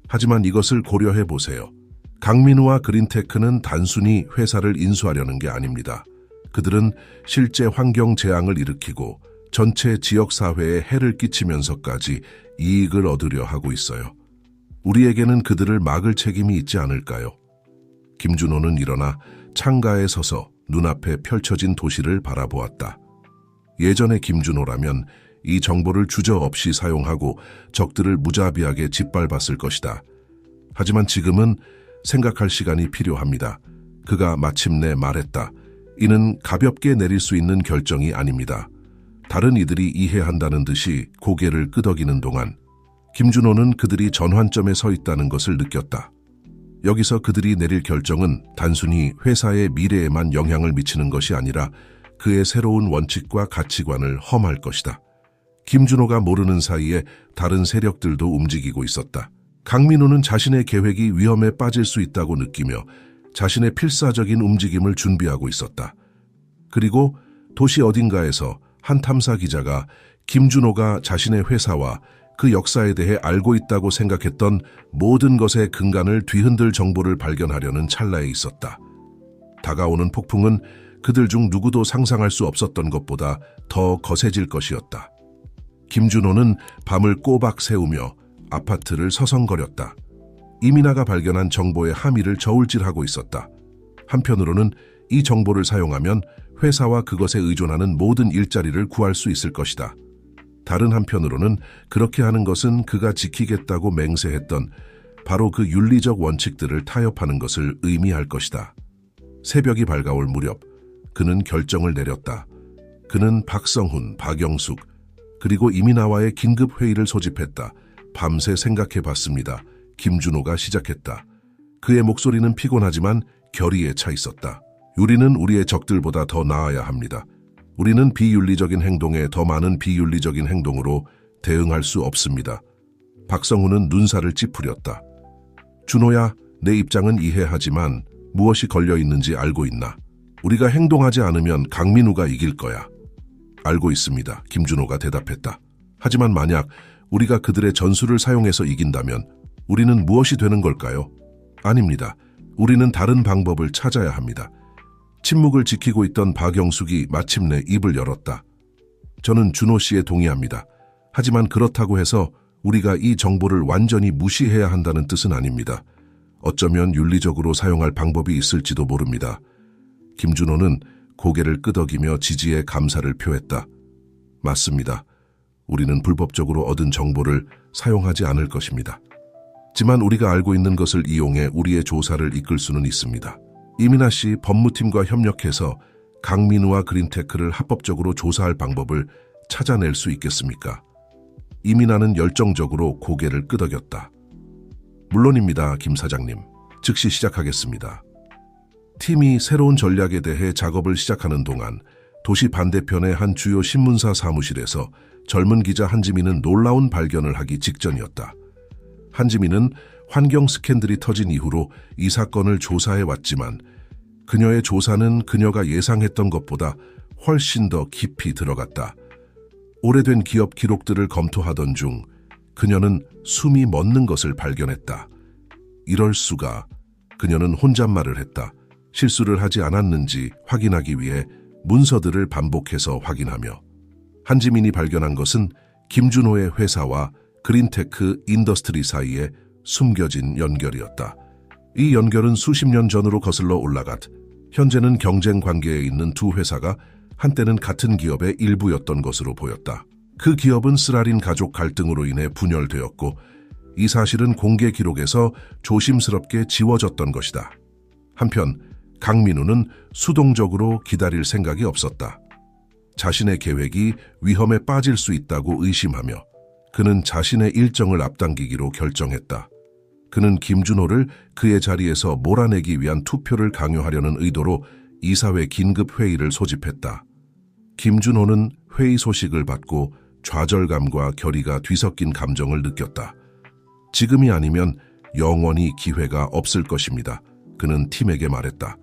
하지만 이것을 고려해 보세요. 강민우와 그린테크는 단순히 회사를 인수하려는 게 아닙니다. 그들은 실제 환경 재앙을 일으키고 전체 지역사회에 해를 끼치면서까지 이익을 얻으려 하고 있어요. 우리에게는 그들을 막을 책임이 있지 않을까요? 김준호는 일어나 창가에 서서 눈앞에 펼쳐진 도시를 바라보았다. 예전의 김준호라면 이 정보를 주저없이 사용하고 적들을 무자비하게 짓밟았을 것이다. 하지만 지금은 생각할 시간이 필요합니다. 그가 마침내 말했다. 이는 가볍게 내릴 수 있는 결정이 아닙니다. 다른 이들이 이해한다는 듯이 고개를 끄덕이는 동안 김준호는 그들이 전환점에 서 있다는 것을 느꼈다. 여기서 그들이 내릴 결정은 단순히 회사의 미래에만 영향을 미치는 것이 아니라 그의 새로운 원칙과 가치관을 험할 것이다. 김준호가 모르는 사이에 다른 세력들도 움직이고 있었다. 강민우는 자신의 계획이 위험에 빠질 수 있다고 느끼며 자신의 필사적인 움직임을 준비하고 있었다. 그리고 도시 어딘가에서 한 탐사 기자가 김준호가 자신의 회사와 그 역사에 대해 알고 있다고 생각했던 모든 것의 근간을 뒤흔들 정보를 발견하려는 찰나에 있었다. 다가오는 폭풍은 그들 중 누구도 상상할 수 없었던 것보다 더 거세질 것이었다. 김준호는 밤을 꼬박 새우며 아파트를 서성거렸다. 이민아가 발견한 정보의 함의를 저울질하고 있었다. 한편으로는 이 정보를 사용하면 회사와 그것에 의존하는 모든 일자리를 구할 수 있을 것이다. 다른 한편으로는 그렇게 하는 것은 그가 지키겠다고 맹세했던 바로 그 윤리적 원칙들을 타협하는 것을 의미할 것이다. 새벽이 밝아올 무렵 그는 결정을 내렸다. 그는 박성훈, 박영숙, 그리고 이민아와의 긴급 회의를 소집했다. 밤새 생각해봤습니다. 김준호가 시작했다. 그의 목소리는 피곤하지만 결의에 차 있었다. 우리는 우리의 적들보다 더 나아야 합니다. 우리는 비윤리적인 행동에 더 많은 비윤리적인 행동으로 대응할 수 없습니다. 박성훈은 눈살을 찌푸렸다. 준호야, 내 입장은 이해하지만 무엇이 걸려 있는지 알고 있나? 우리가 행동하지 않으면 강민우가 이길 거야. 알고 있습니다. 김준호가 대답했다. 하지만 만약 우리가 그들의 전술을 사용해서 이긴다면 우리는 무엇이 되는 걸까요? 아닙니다. 우리는 다른 방법을 찾아야 합니다. 침묵을 지키고 있던 박영숙이 마침내 입을 열었다. 저는 준호 씨에 동의합니다. 하지만 그렇다고 해서 우리가 이 정보를 완전히 무시해야 한다는 뜻은 아닙니다. 어쩌면 윤리적으로 사용할 방법이 있을지도 모릅니다. 김준호는 고개를 끄덕이며 지지에 감사를 표했다. 맞습니다. 우리는 불법적으로 얻은 정보를 사용하지 않을 것입니다. 하지만 우리가 알고 있는 것을 이용해 우리의 조사를 이끌 수는 있습니다. 이민아 씨 법무팀과 협력해서 강민우와 그린테크를 합법적으로 조사할 방법을 찾아낼 수 있겠습니까? 이민아는 열정적으로 고개를 끄덕였다. 물론입니다, 김 사장님. 즉시 시작하겠습니다. 팀이 새로운 전략에 대해 작업을 시작하는 동안 도시 반대편의 한 주요 신문사 사무실에서 젊은 기자 한지민은 놀라운 발견을 하기 직전이었다. 한지민은 환경 스캔들이 터진 이후로 이 사건을 조사해 왔지만 그녀의 조사는 그녀가 예상했던 것보다 훨씬 더 깊이 들어갔다. 오래된 기업 기록들을 검토하던 중 그녀는 숨이 멎는 것을 발견했다. 이럴 수가. 그녀는 혼잣말을 했다. 실수를 하지 않았는지 확인하기 위해 문서들을 반복해서 확인하며. 한지민이 발견한 것은 김준호의 회사와 그린테크 인더스트리 사이에 숨겨진 연결이었다. 이 연결은 수십 년 전으로 거슬러 올라갔. 현재는 경쟁 관계에 있는 두 회사가 한때는 같은 기업의 일부였던 것으로 보였다. 그 기업은 쓰라린 가족 갈등으로 인해 분열되었고 이 사실은 공개 기록에서 조심스럽게 지워졌던 것이다. 한편 강민우는 수동적으로 기다릴 생각이 없었다. 자신의 계획이 위험에 빠질 수 있다고 의심하며 그는 자신의 일정을 앞당기기로 결정했다. 그는 김준호를 그의 자리에서 몰아내기 위한 투표를 강요하려는 의도로 이사회 긴급 회의를 소집했다. 김준호는 회의 소식을 받고 좌절감과 결의가 뒤섞인 감정을 느꼈다. 지금이 아니면 영원히 기회가 없을 것입니다. 그는 팀에게 말했다.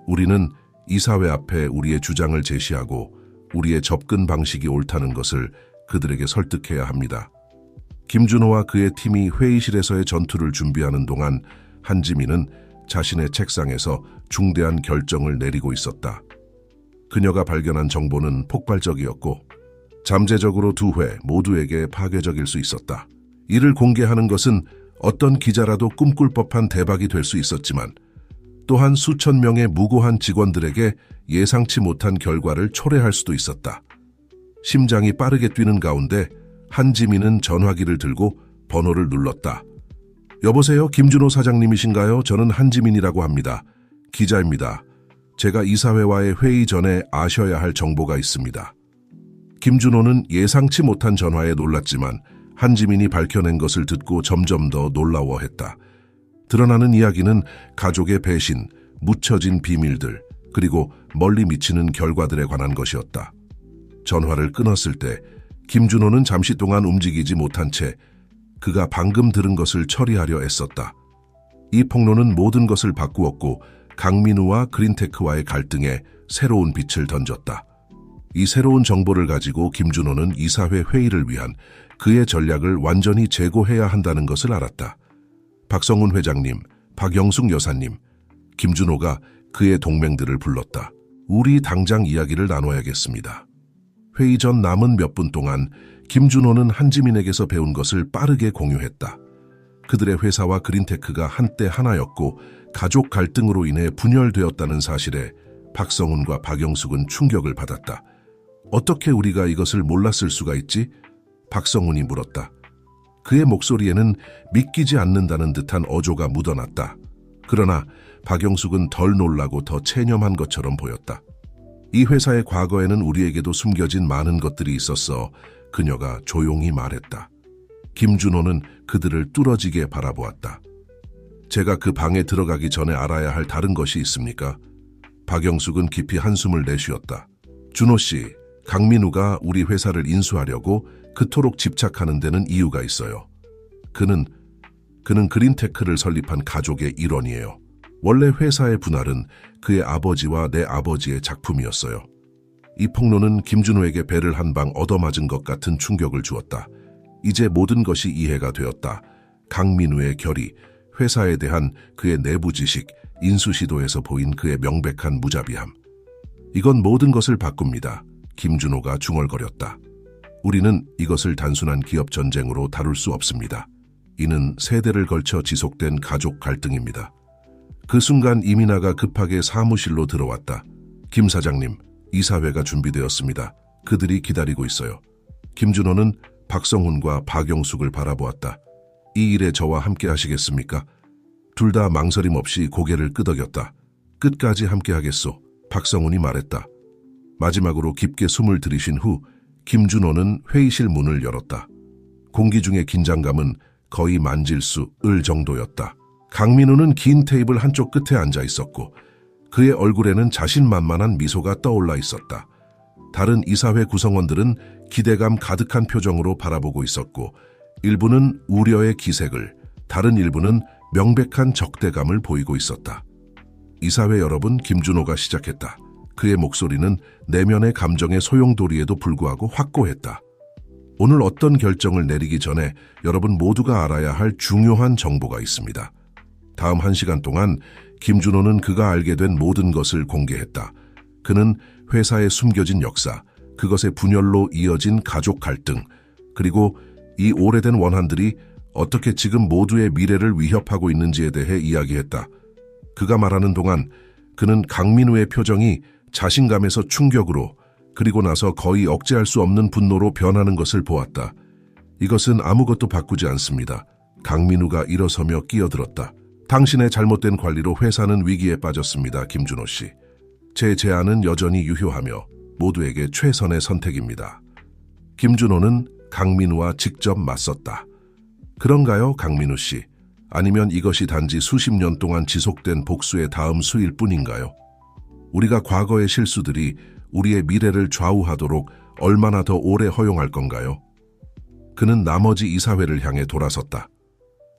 우리는 이사회 앞에 우리의 주장을 제시하고 우리의 접근 방식이 옳다는 것을 그들에게 설득해야 합니다. 김준호와 그의 팀이 회의실에서의 전투를 준비하는 동안 한지민은 자신의 책상에서 중대한 결정을 내리고 있었다. 그녀가 발견한 정보는 폭발적이었고 잠재적으로 두 회 모두에게 파괴적일 수 있었다. 이를 공개하는 것은 어떤 기자라도 꿈꿀 법한 대박이 될 수 있었지만 또한 수천 명의 무고한 직원들에게 예상치 못한 결과를 초래할 수도 있었다. 심장이 빠르게 뛰는 가운데 한지민은 전화기를 들고 번호를 눌렀다. 여보세요, 김준호 사장님이신가요? 저는 한지민이라고 합니다. 기자입니다. 제가 이사회와의 회의 전에 아셔야 할 정보가 있습니다. 김준호는 예상치 못한 전화에 놀랐지만 한지민이 밝혀낸 것을 듣고 점점 더 놀라워했다. 드러나는 이야기는 가족의 배신, 묻혀진 비밀들, 그리고 멀리 미치는 결과들에 관한 것이었다. 전화를 끊었을 때 김준호는 잠시 동안 움직이지 못한 채 그가 방금 들은 것을 처리하려 애썼다. 이 폭로는 모든 것을 바꾸었고 강민우와 그린테크와의 갈등에 새로운 빛을 던졌다. 이 새로운 정보를 가지고 김준호는 이사회 회의를 위한 그의 전략을 완전히 재고해야 한다는 것을 알았다. 박성훈 회장님, 박영숙 여사님, 김준호가 그의 동맹들을 불렀다. 우리 당장 이야기를 나눠야겠습니다. 회의 전 남은 몇 분 동안 김준호는 한지민에게서 배운 것을 빠르게 공유했다. 그들의 회사와 그린테크가 한때 하나였고 가족 갈등으로 인해 분열되었다는 사실에 박성훈과 박영숙은 충격을 받았다. 어떻게 우리가 이것을 몰랐을 수가 있지? 박성훈이 물었다. 그의 목소리에는 믿기지 않는다는 듯한 어조가 묻어났다. 그러나 박영숙은 덜 놀라고 더 체념한 것처럼 보였다. 이 회사의 과거에는 우리에게도 숨겨진 많은 것들이 있었어. 그녀가 조용히 말했다. 김준호는 그들을 뚫어지게 바라보았다. 제가 그 방에 들어가기 전에 알아야 할 다른 것이 있습니까? 박영숙은 깊이 한숨을 내쉬었다. 준호 씨, 강민우가 우리 회사를 인수하려고 그토록 집착하는 데는 이유가 있어요. 그는 그린테크를 설립한 가족의 일원이에요. 원래 회사의 분할은 그의 아버지와 내 아버지의 작품이었어요. 이 폭로는 김준호에게 배를 한 방 얻어맞은 것 같은 충격을 주었다. 이제 모든 것이 이해가 되었다. 강민우의 결의, 회사에 대한 그의 내부 지식, 인수 시도에서 보인 그의 명백한 무자비함. 이건 모든 것을 바꿉니다. 김준호가 중얼거렸다. 우리는 이것을 단순한 기업 전쟁으로 다룰 수 없습니다. 이는 세대를 걸쳐 지속된 가족 갈등입니다. 그 순간 이민아가 급하게 사무실로 들어왔다. 김 사장님, 이사회가 준비되었습니다. 그들이 기다리고 있어요. 김준호는 박성훈과 박영숙을 바라보았다. 이 일에 저와 함께 하시겠습니까? 둘 다 망설임 없이 고개를 끄덕였다. 끝까지 함께 하겠소. 박성훈이 말했다. 마지막으로 깊게 숨을 들이신 후 김준호는 회의실 문을 열었다. 공기 중의 긴장감은 거의 만질 수 을 정도였다. 강민우는 긴 테이블 한쪽 끝에 앉아 있었고 그의 얼굴에는 자신만만한 미소가 떠올라 있었다. 다른 이사회 구성원들은 기대감 가득한 표정으로 바라보고 있었고 일부는 우려의 기색을, 다른 일부는 명백한 적대감을 보이고 있었다. 이사회 여러분, 김준호가 시작했다. 그의 목소리는 내면의 감정의 소용돌이에도 불구하고 확고했다. 오늘 어떤 결정을 내리기 전에 여러분 모두가 알아야 할 중요한 정보가 있습니다. 다음 1시간 동안 김준호는 그가 알게 된 모든 것을 공개했다. 그는 회사의 숨겨진 역사, 그것의 분열로 이어진 가족 갈등, 그리고 이 오래된 원한들이 어떻게 지금 모두의 미래를 위협하고 있는지에 대해 이야기했다. 그가 말하는 동안 그는 강민우의 표정이 자신감에서 충격으로, 그리고 나서 거의 억제할 수 없는 분노로 변하는 것을 보았다. 이것은 아무것도 바꾸지 않습니다. 강민우가 일어서며 끼어들었다. 당신의 잘못된 관리로 회사는 위기에 빠졌습니다, 김준호 씨. 제 제안은 여전히 유효하며 모두에게 최선의 선택입니다. 김준호는 강민우와 직접 맞섰다. 그런가요, 강민우 씨? 아니면 이것이 단지 수십 년 동안 지속된 복수의 다음 수일 뿐인가요? 우리가 과거의 실수들이 우리의 미래를 좌우하도록 얼마나 더 오래 허용할 건가요? 그는 나머지 이사회를 향해 돌아섰다.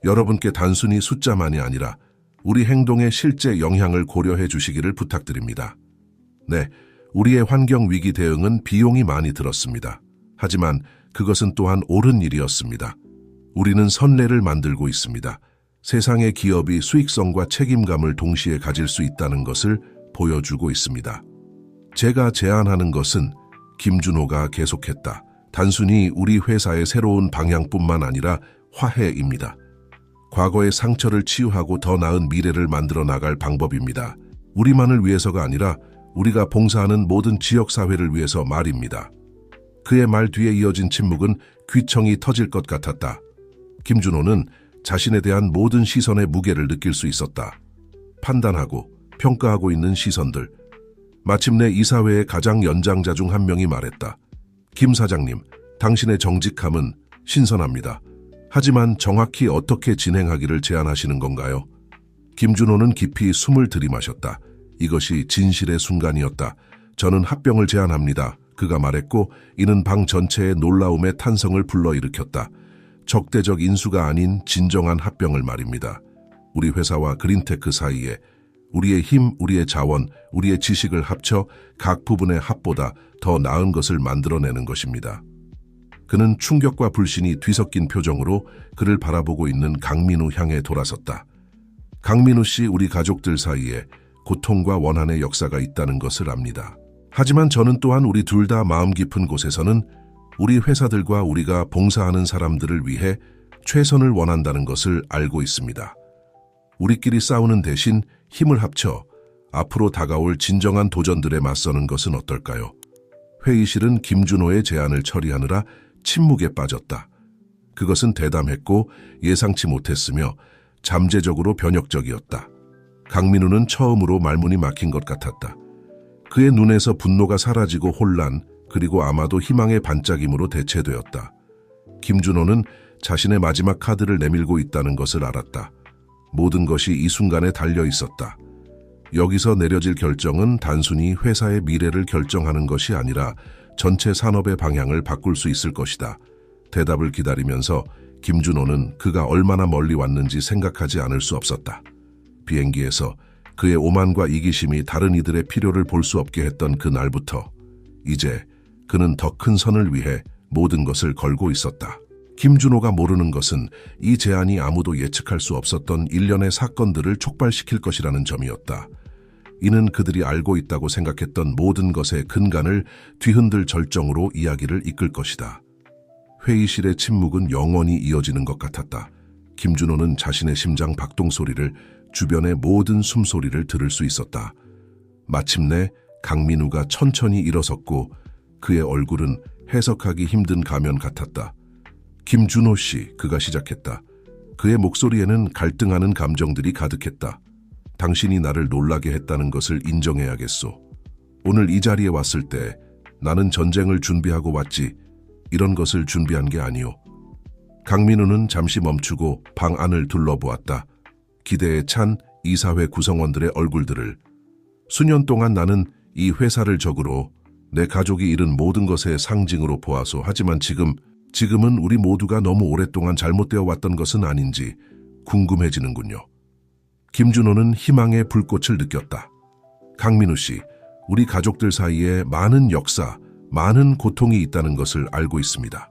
여러분께 단순히 숫자만이 아니라 우리 행동의 실제 영향을 고려해 주시기를 부탁드립니다. 네, 우리의 환경 위기 대응은 비용이 많이 들었습니다. 하지만 그것은 또한 옳은 일이었습니다. 우리는 선례를 만들고 있습니다. 세상의 기업이 수익성과 책임감을 동시에 가질 수 있다는 것을 보여주고 있습니다. 제가 제안하는 것은, 김준호가 계속했다. 단순히 우리 회사의 새로운 방향뿐만 아니라 화해입니다. 과거의 상처를 치유하고 더 나은 미래를 만들어 나갈 방법입니다. 우리만을 위해서가 아니라 우리가 봉사하는 모든 지역사회를 위해서 말입니다. 그의 말 뒤에 이어진 침묵은 귀청이 터질 것 같았다. 김준호는 자신에 대한 모든 시선의 무게를 느낄 수 있었다. 판단하고 평가하고 있는 시선들. 마침내 이사회의 가장 연장자 중 한 명이 말했다. 김 사장님, 당신의 정직함은 신선합니다. 하지만 정확히 어떻게 진행하기를 제안하시는 건가요? 김준호는 깊이 숨을 들이마셨다. 이것이 진실의 순간이었다. 저는 합병을 제안합니다. 그가 말했고 이는 방 전체의 놀라움의 탄성을 불러일으켰다. 적대적 인수가 아닌 진정한 합병을 말입니다. 우리 회사와 그린테크 사이에 우리의 힘, 우리의 자원, 우리의 지식을 합쳐 각 부분의 합보다 더 나은 것을 만들어내는 것입니다. 그는 충격과 불신이 뒤섞인 표정으로 그를 바라보고 있는 강민우 향해 돌아섰다. 강민우 씨, 우리 가족들 사이에 고통과 원한의 역사가 있다는 것을 압니다. 하지만 저는 또한 우리 둘 다 마음 깊은 곳에서는 우리 회사들과 우리가 봉사하는 사람들을 위해 최선을 원한다는 것을 알고 있습니다. 우리끼리 싸우는 대신 힘을 합쳐 앞으로 다가올 진정한 도전들에 맞서는 것은 어떨까요? 회의실은 김준호의 제안을 처리하느라 침묵에 빠졌다. 그것은 대담했고 예상치 못했으며 잠재적으로 변혁적이었다. 강민우는 처음으로 말문이 막힌 것 같았다. 그의 눈에서 분노가 사라지고 혼란, 그리고 아마도 희망의 반짝임으로 대체되었다. 김준호는 자신의 마지막 카드를 내밀고 있다는 것을 알았다. 모든 것이 이 순간에 달려 있었다. 여기서 내려질 결정은 단순히 회사의 미래를 결정하는 것이 아니라 전체 산업의 방향을 바꿀 수 있을 것이다. 대답을 기다리면서 김준호는 그가 얼마나 멀리 왔는지 생각하지 않을 수 없었다. 비행기에서 그의 오만과 이기심이 다른 이들의 필요를 볼 수 없게 했던 그 날부터 이제 그는 더 큰 선을 위해 모든 것을 걸고 있었다. 김준호가 모르는 것은 이 제안이 아무도 예측할 수 없었던 일련의 사건들을 촉발시킬 것이라는 점이었다. 이는 그들이 알고 있다고 생각했던 모든 것의 근간을 뒤흔들 절정으로 이야기를 이끌 것이다. 회의실의 침묵은 영원히 이어지는 것 같았다. 김준호는 자신의 심장 박동 소리를, 주변의 모든 숨소리를 들을 수 있었다. 마침내 강민우가 천천히 일어섰고 그의 얼굴은 해석하기 힘든 가면 같았다. 김준호 씨, 그가 시작했다. 그의 목소리에는 갈등하는 감정들이 가득했다. 당신이 나를 놀라게 했다는 것을 인정해야겠소. 오늘 이 자리에 왔을 때 나는 전쟁을 준비하고 왔지 이런 것을 준비한 게 아니오. 강민우는 잠시 멈추고 방 안을 둘러보았다. 기대에 찬 이사회 구성원들의 얼굴들을. 수년 동안 나는 이 회사를 적으로 내 가족이 잃은 모든 것의 상징으로 보아소. 하지만 지금은 우리 모두가 너무 오랫동안 잘못되어 왔던 것은 아닌지 궁금해지는군요. 김준호는 희망의 불꽃을 느꼈다. 강민우 씨, 우리 가족들 사이에 많은 역사, 많은 고통이 있다는 것을 알고 있습니다.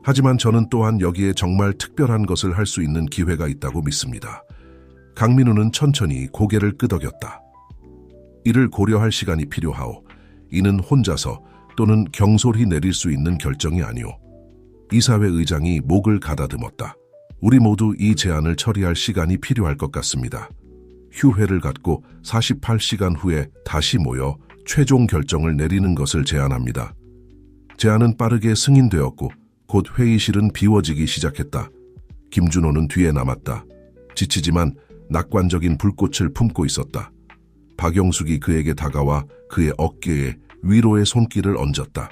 하지만 저는 또한 여기에 정말 특별한 것을 할 수 있는 기회가 있다고 믿습니다. 강민우는 천천히 고개를 끄덕였다. 이를 고려할 시간이 필요하오. 이는 혼자서 또는 경솔히 내릴 수 있는 결정이 아니오. 이사회 의장이 목을 가다듬었다. 우리 모두 이 제안을 처리할 시간이 필요할 것 같습니다. 휴회를 갖고 48시간 후에 다시 모여 최종 결정을 내리는 것을 제안합니다. 제안은 빠르게 승인되었고 곧 회의실은 비워지기 시작했다. 김준호는 뒤에 남았다. 지치지만 낙관적인 불꽃을 품고 있었다. 박영숙이 그에게 다가와 그의 어깨에 위로의 손길을 얹었다.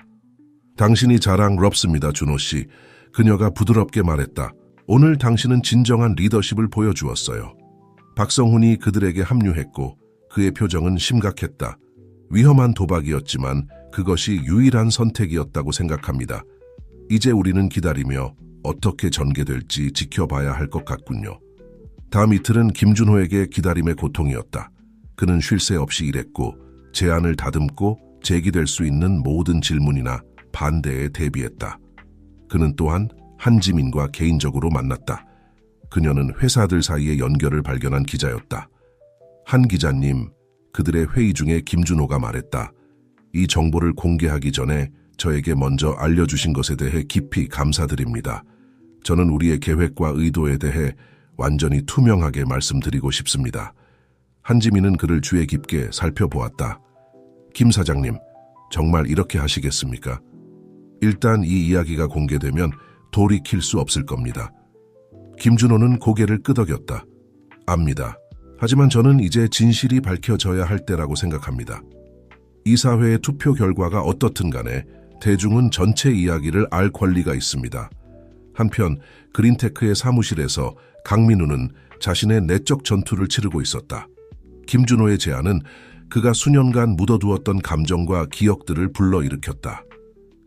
당신이 자랑스럽습니다, 준호 씨. 그녀가 부드럽게 말했다. 오늘 당신은 진정한 리더십을 보여주었어요. 박성훈이 그들에게 합류했고 그의 표정은 심각했다. 위험한 도박이었지만 그것이 유일한 선택이었다고 생각합니다. 이제 우리는 기다리며 어떻게 전개될지 지켜봐야 할 것 같군요. 다음 이틀은 김준호에게 기다림의 고통이었다. 그는 쉴 새 없이 일했고 제안을 다듬고 제기될 수 있는 모든 질문이나 반대에 대비했다. 그는 또한 한지민과 개인적으로 만났다. 그녀는 회사들 사이의 연결을 발견한 기자였다. 한 기자님, 그들의 회의 중에 김준호가 말했다. 이 정보를 공개하기 전에 저에게 먼저 알려주신 것에 대해 깊이 감사드립니다. 저는 우리의 계획과 의도에 대해 완전히 투명하게 말씀드리고 싶습니다. 한지민은 그를 주의 깊게 살펴보았다. 김 사장님, 정말 이렇게 하시겠습니까? 일단 이 이야기가 공개되면 돌이킬 수 없을 겁니다. 김준호는 고개를 끄덕였다. 압니다. 하지만 저는 이제 진실이 밝혀져야 할 때라고 생각합니다. 이사회의 투표 결과가 어떻든 간에 대중은 전체 이야기를 알 권리가 있습니다. 한편 그린테크의 사무실에서 강민우는 자신의 내적 전투를 치르고 있었다. 김준호의 제안은 그가 수년간 묻어두었던 감정과 기억들을 불러일으켰다.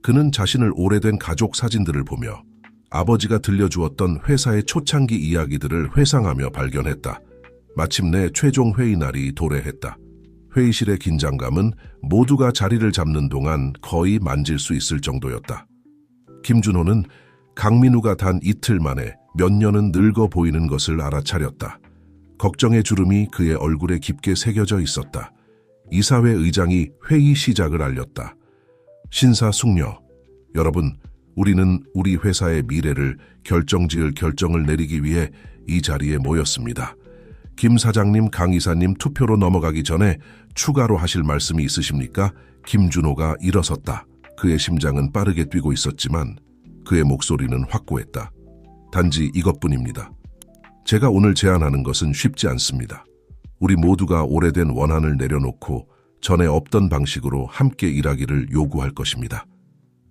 그는 자신을 오래된 가족 사진들을 보며 아버지가 들려주었던 회사의 초창기 이야기들을 회상하며 발견했다. 마침내 최종 회의 날이 도래했다. 회의실의 긴장감은 모두가 자리를 잡는 동안 거의 만질 수 있을 정도였다. 김준호는 강민우가 단 이틀 만에 몇 년은 늙어 보이는 것을 알아차렸다. 걱정의 주름이 그의 얼굴에 깊게 새겨져 있었다. 이사회 의장이 회의 시작을 알렸다. 신사숙녀, 여러분, 우리는 우리 회사의 미래를 결정지을 결정을 내리기 위해 이 자리에 모였습니다. 김 사장님, 강 이사님 투표로 넘어가기 전에 추가로 하실 말씀이 있으십니까? 김준호가 일어섰다. 그의 심장은 빠르게 뛰고 있었지만 그의 목소리는 확고했다. 단지 이것뿐입니다. 제가 오늘 제안하는 것은 쉽지 않습니다. 우리 모두가 오래된 원한을 내려놓고 전에 없던 방식으로 함께 일하기를 요구할 것입니다.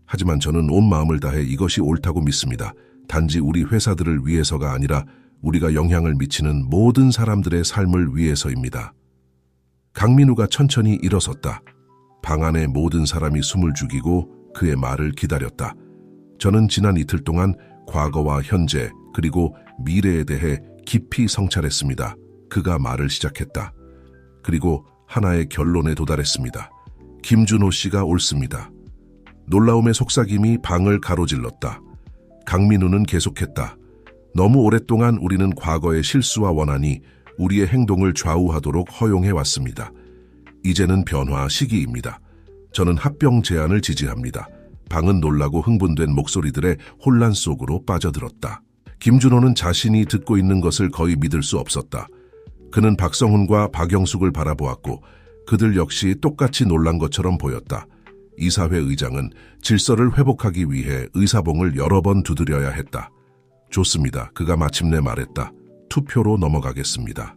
하지만 저는 온 마음을 다해 이것이 옳다고 믿습니다. 단지 우리 회사들을 위해서가 아니라 우리가 영향을 미치는 모든 사람들의 삶을 위해서입니다. 강민우가 천천히 일어섰다. 방 안의 모든 사람이 숨을 죽이고 그의 말을 기다렸다. 저는 지난 이틀 동안 과거와 현재 그리고 미래에 대해 깊이 성찰했습니다. 그가 말을 시작했다. 그리고 하나의 결론에 도달했습니다. 김준호 씨가 옳습니다. 놀라움의 속삭임이 방을 가로질렀다. 강민우는 계속했다. 너무 오랫동안 우리는 과거의 실수와 원한이 우리의 행동을 좌우하도록 허용해왔습니다. 이제는 변화 시기입니다. 저는 합병 제안을 지지합니다. 방은 놀라고 흥분된 목소리들의 혼란 속으로 빠져들었다. 김준호는 자신이 듣고 있는 것을 거의 믿을 수 없었다. 그는 박성훈과 박영숙을 바라보았고 그들 역시 똑같이 놀란 것처럼 보였다. 이사회 의장은 질서를 회복하기 위해 의사봉을 여러 번 두드려야 했다. 좋습니다. 그가 마침내 말했다. 투표로 넘어가겠습니다.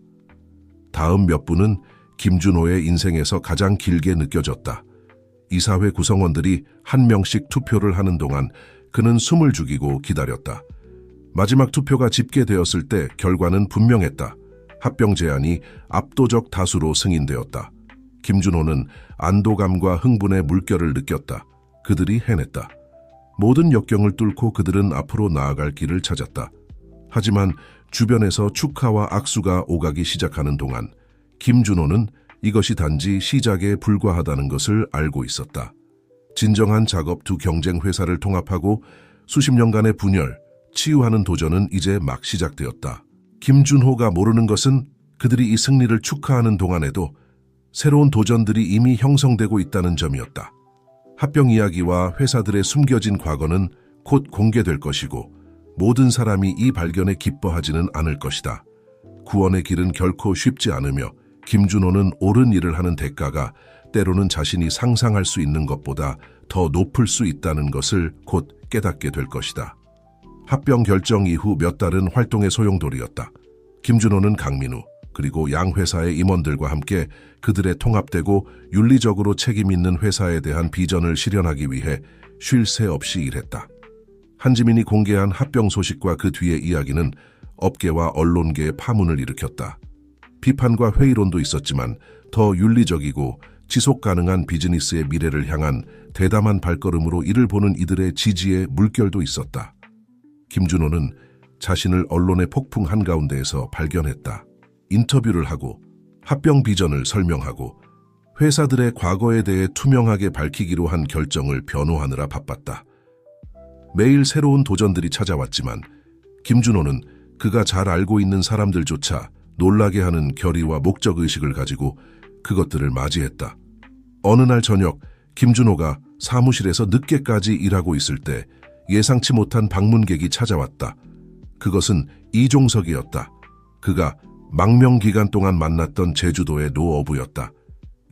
다음 몇 분은 김준호의 인생에서 가장 길게 느껴졌다. 이사회 구성원들이 한 명씩 투표를 하는 동안 그는 숨을 죽이고 기다렸다. 마지막 투표가 집계되었을 때 결과는 분명했다. 합병 제안이 압도적 다수로 승인되었다. 김준호는 안도감과 흥분의 물결을 느꼈다. 그들이 해냈다. 모든 역경을 뚫고 그들은 앞으로 나아갈 길을 찾았다. 하지만 주변에서 축하와 악수가 오가기 시작하는 동안 김준호는 이것이 단지 시작에 불과하다는 것을 알고 있었다. 진정한 작업 두 경쟁 회사를 통합하고 수십 년간의 분열, 치유하는 도전은 이제 막 시작되었다. 김준호가 모르는 것은 그들이 이 승리를 축하하는 동안에도 새로운 도전들이 이미 형성되고 있다는 점이었다. 합병 이야기와 회사들의 숨겨진 과거는 곧 공개될 것이고 모든 사람이 이 발견에 기뻐하지는 않을 것이다. 구원의 길은 결코 쉽지 않으며 김준호는 옳은 일을 하는 대가가 때로는 자신이 상상할 수 있는 것보다 더 높을 수 있다는 것을 곧 깨닫게 될 것이다. 합병 결정 이후 몇 달은 활동의 소용돌이였다. 김준호는 강민우 그리고 양 회사의 임원들과 함께 그들의 통합되고 윤리적으로 책임 있는 회사에 대한 비전을 실현하기 위해 쉴 새 없이 일했다. 한지민이 공개한 합병 소식과 그 뒤의 이야기는 업계와 언론계의 파문을 일으켰다. 비판과 회의론도 있었지만 더 윤리적이고 지속 가능한 비즈니스의 미래를 향한 대담한 발걸음으로 이를 보는 이들의 지지에 물결도 있었다. 김준호는 자신을 언론의 폭풍 한가운데에서 발견했다. 인터뷰를 하고 합병 비전을 설명하고 회사들의 과거에 대해 투명하게 밝히기로 한 결정을 변호하느라 바빴다. 매일 새로운 도전들이 찾아왔지만 김준호는 그가 잘 알고 있는 사람들조차 놀라게 하는 결의와 목적의식을 가지고 그것들을 맞이했다. 어느 날 저녁 김준호가 사무실에서 늦게까지 일하고 있을 때 예상치 못한 방문객이 찾아왔다. 그것은 이종석이었다. 그가 망명 기간 동안 만났던 제주도의 노어부였다.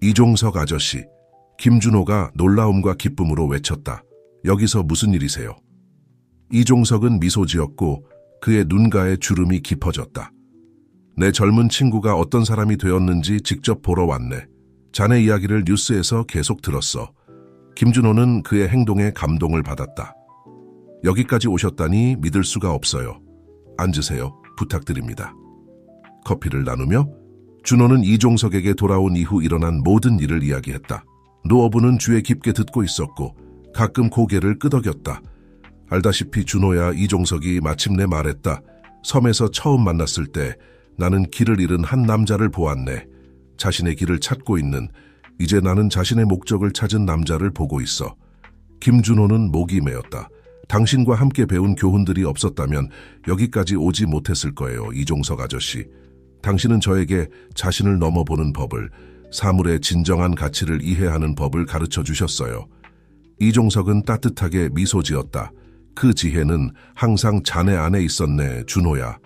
이종석 아저씨, 김준호가 놀라움과 기쁨으로 외쳤다. 여기서 무슨 일이세요? 이종석은 미소 지었고 그의 눈가에 주름이 깊어졌다. 내 젊은 친구가 어떤 사람이 되었는지 직접 보러 왔네. 자네 이야기를 뉴스에서 계속 들었어. 김준호는 그의 행동에 감동을 받았다. 여기까지 오셨다니 믿을 수가 없어요. 앉으세요. 부탁드립니다. 커피를 나누며 준호는 이종석에게 돌아온 이후 일어난 모든 일을 이야기했다. 노어부는 귀에 깊게 듣고 있었고 가끔 고개를 끄덕였다. 알다시피 준호야, 이종석이 마침내 말했다. 섬에서 처음 만났을 때 나는 길을 잃은 한 남자를 보았네. 자신의 길을 찾고 있는, 이제 나는 자신의 목적을 찾은 남자를 보고 있어. 김준호는 목이 메었다. 당신과 함께 배운 교훈들이 없었다면 여기까지 오지 못했을 거예요, 이종석 아저씨. 당신은 저에게 자신을 넘어보는 법을, 사물의 진정한 가치를 이해하는 법을 가르쳐 주셨어요. 이종석은 따뜻하게 미소 지었다. 그 지혜는 항상 자네 안에 있었네, 준호야.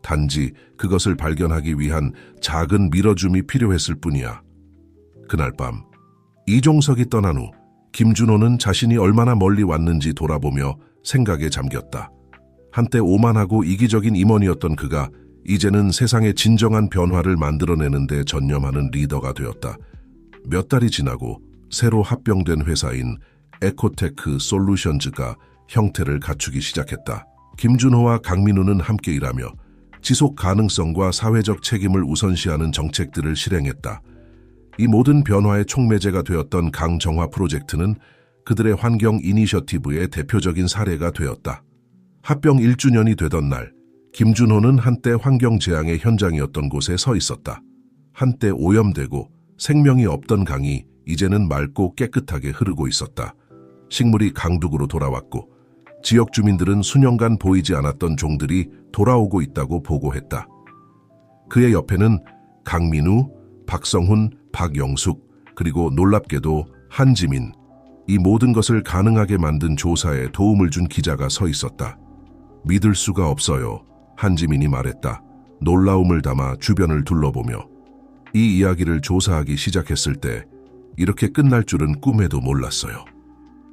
단지 그것을 발견하기 위한 작은 밀어줌이 필요했을 뿐이야. 그날 밤, 이종석이 떠난 후 김준호는 자신이 얼마나 멀리 왔는지 돌아보며 생각에 잠겼다. 한때 오만하고 이기적인 임원이었던 그가 이제는 세상의 진정한 변화를 만들어내는 데 전념하는 리더가 되었다. 몇 달이 지나고 새로 합병된 회사인 에코테크 솔루션즈가 형태를 갖추기 시작했다. 김준호와 강민우는 함께 일하며 지속 가능성과 사회적 책임을 우선시하는 정책들을 실행했다. 이 모든 변화의 촉매제가 되었던 강정화 프로젝트는 그들의 환경 이니셔티브의 대표적인 사례가 되었다. 합병 1주년이 되던 날, 김준호는 한때 환경 재앙의 현장이었던 곳에 서 있었다. 한때 오염되고 생명이 없던 강이 이제는 맑고 깨끗하게 흐르고 있었다. 식물이 강둑으로 돌아왔고 지역 주민들은 수년간 보이지 않았던 종들이 돌아오고 있다고 보고했다. 그의 옆에는 강민우, 박성훈, 박영숙, 그리고 놀랍게도 한지민, 이 모든 것을 가능하게 만든 조사에 도움을 준 기자가 서 있었다. 믿을 수가 없어요, 한지민이 말했다. 놀라움을 담아 주변을 둘러보며. 이 이야기를 조사하기 시작했을 때 이렇게 끝날 줄은 꿈에도 몰랐어요.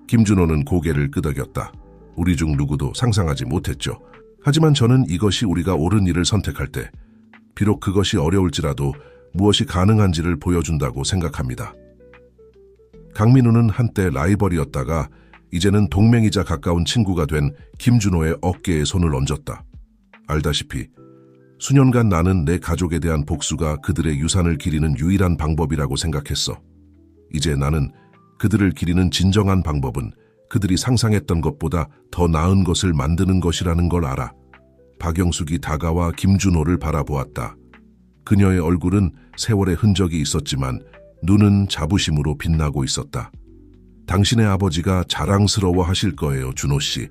김준호는 고개를 끄덕였다. 우리 중 누구도 상상하지 못했죠. 하지만 저는 이것이 우리가 옳은 일을 선택할 때, 비록 그것이 어려울지라도 무엇이 가능한지를 보여준다고 생각합니다. 강민우는 한때 라이벌이었다가 이제는 동맹이자 가까운 친구가 된 김준호의 어깨에 손을 얹었다. 알다시피 수년간 나는 내 가족에 대한 복수가 그들의 유산을 기리는 유일한 방법이라고 생각했어. 이제 나는 그들을 기리는 진정한 방법은 그들이 상상했던 것보다 더 나은 것을 만드는 것이라는 걸 알아. 박영숙이 다가와 김준호를 바라보았다. 그녀의 얼굴은 세월의 흔적이 있었지만 눈은 자부심으로 빛나고 있었다. 당신의 아버지가 자랑스러워 하실 거예요, 준호 씨.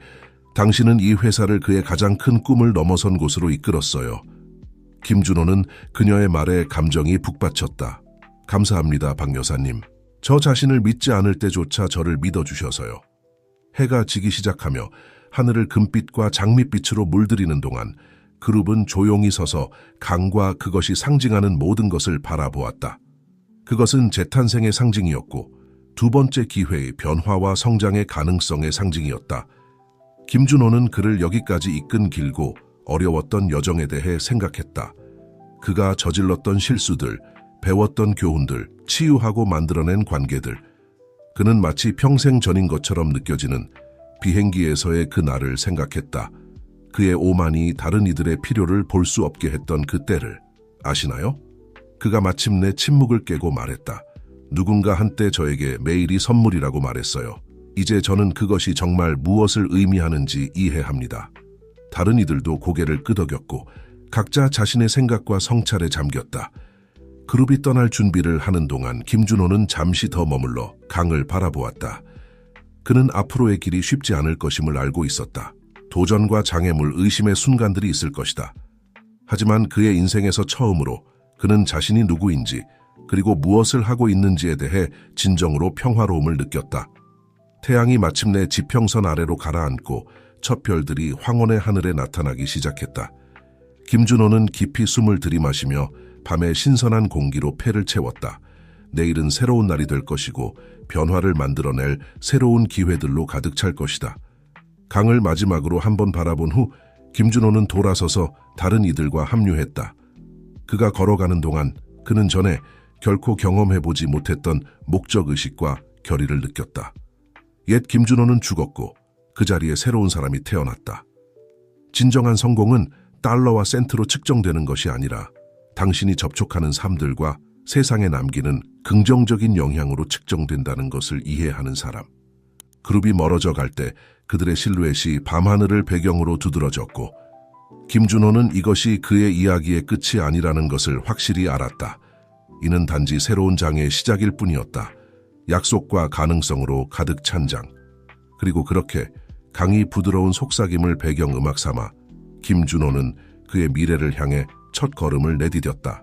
당신은 이 회사를 그의 가장 큰 꿈을 넘어선 곳으로 이끌었어요. 김준호는 그녀의 말에 감정이 북받쳤다. 감사합니다, 박 여사님. 저 자신을 믿지 않을 때조차 저를 믿어주셔서요. 해가 지기 시작하며 하늘을 금빛과 장밋빛으로 물들이는 동안 그룹은 조용히 서서 강과 그것이 상징하는 모든 것을 바라보았다. 그것은 재탄생의 상징이었고 두 번째 기회의 변화와 성장의 가능성의 상징이었다. 김준호는 그를 여기까지 이끈 길고 어려웠던 여정에 대해 생각했다. 그가 저질렀던 실수들, 배웠던 교훈들, 치유하고 만들어낸 관계들. 그는 마치 평생 전인 것처럼 느껴지는 비행기에서의 그 날을 생각했다. 그의 오만이 다른 이들의 필요를 볼 수 없게 했던 그 때를 아시나요? 그가 마침내 침묵을 깨고 말했다. 누군가 한때 저에게 매일이 선물이라고 말했어요. 이제 저는 그것이 정말 무엇을 의미하는지 이해합니다. 다른 이들도 고개를 끄덕였고 각자 자신의 생각과 성찰에 잠겼다. 그룹이 떠날 준비를 하는 동안 김준호는 잠시 더 머물러 강을 바라보았다. 그는 앞으로의 길이 쉽지 않을 것임을 알고 있었다. 도전과 장애물, 의심의 순간들이 있을 것이다. 하지만 그의 인생에서 처음으로 그는 자신이 누구인지 그리고 무엇을 하고 있는지에 대해 진정으로 평화로움을 느꼈다. 태양이 마침내 지평선 아래로 가라앉고 첫 별들이 황혼의 하늘에 나타나기 시작했다. 김준호는 깊이 숨을 들이마시며 밤의 신선한 공기로 폐를 채웠다. 내일은 새로운 날이 될 것이고 변화를 만들어낼 새로운 기회들로 가득 찰 것이다. 강을 마지막으로 한번 바라본 후 김준호는 돌아서서 다른 이들과 합류했다. 그가 걸어가는 동안 그는 전에 결코 경험해보지 못했던 목적의식과 결의를 느꼈다. 옛 김준호는 죽었고 그 자리에 새로운 사람이 태어났다. 진정한 성공은 달러와 센트로 측정되는 것이 아니라 당신이 접촉하는 삶들과 세상에 남기는 긍정적인 영향으로 측정된다는 것을 이해하는 사람. 그룹이 멀어져 갈 때 그들의 실루엣이 밤하늘을 배경으로 두드러졌고 김준호는 이것이 그의 이야기의 끝이 아니라는 것을 확실히 알았다. 이는 단지 새로운 장의 시작일 뿐이었다. 약속과 가능성으로 가득 찬 장. 그리고 그렇게 강이 부드러운 속삭임을 배경음악 삼아 김준호는 그의 미래를 향해 첫 걸음을 내디뎠다.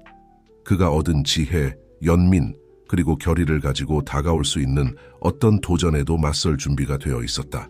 그가 얻은 지혜, 연민, 그리고 결의를 가지고 다가올 수 있는 어떤 도전에도 맞설 준비가 되어 있었다.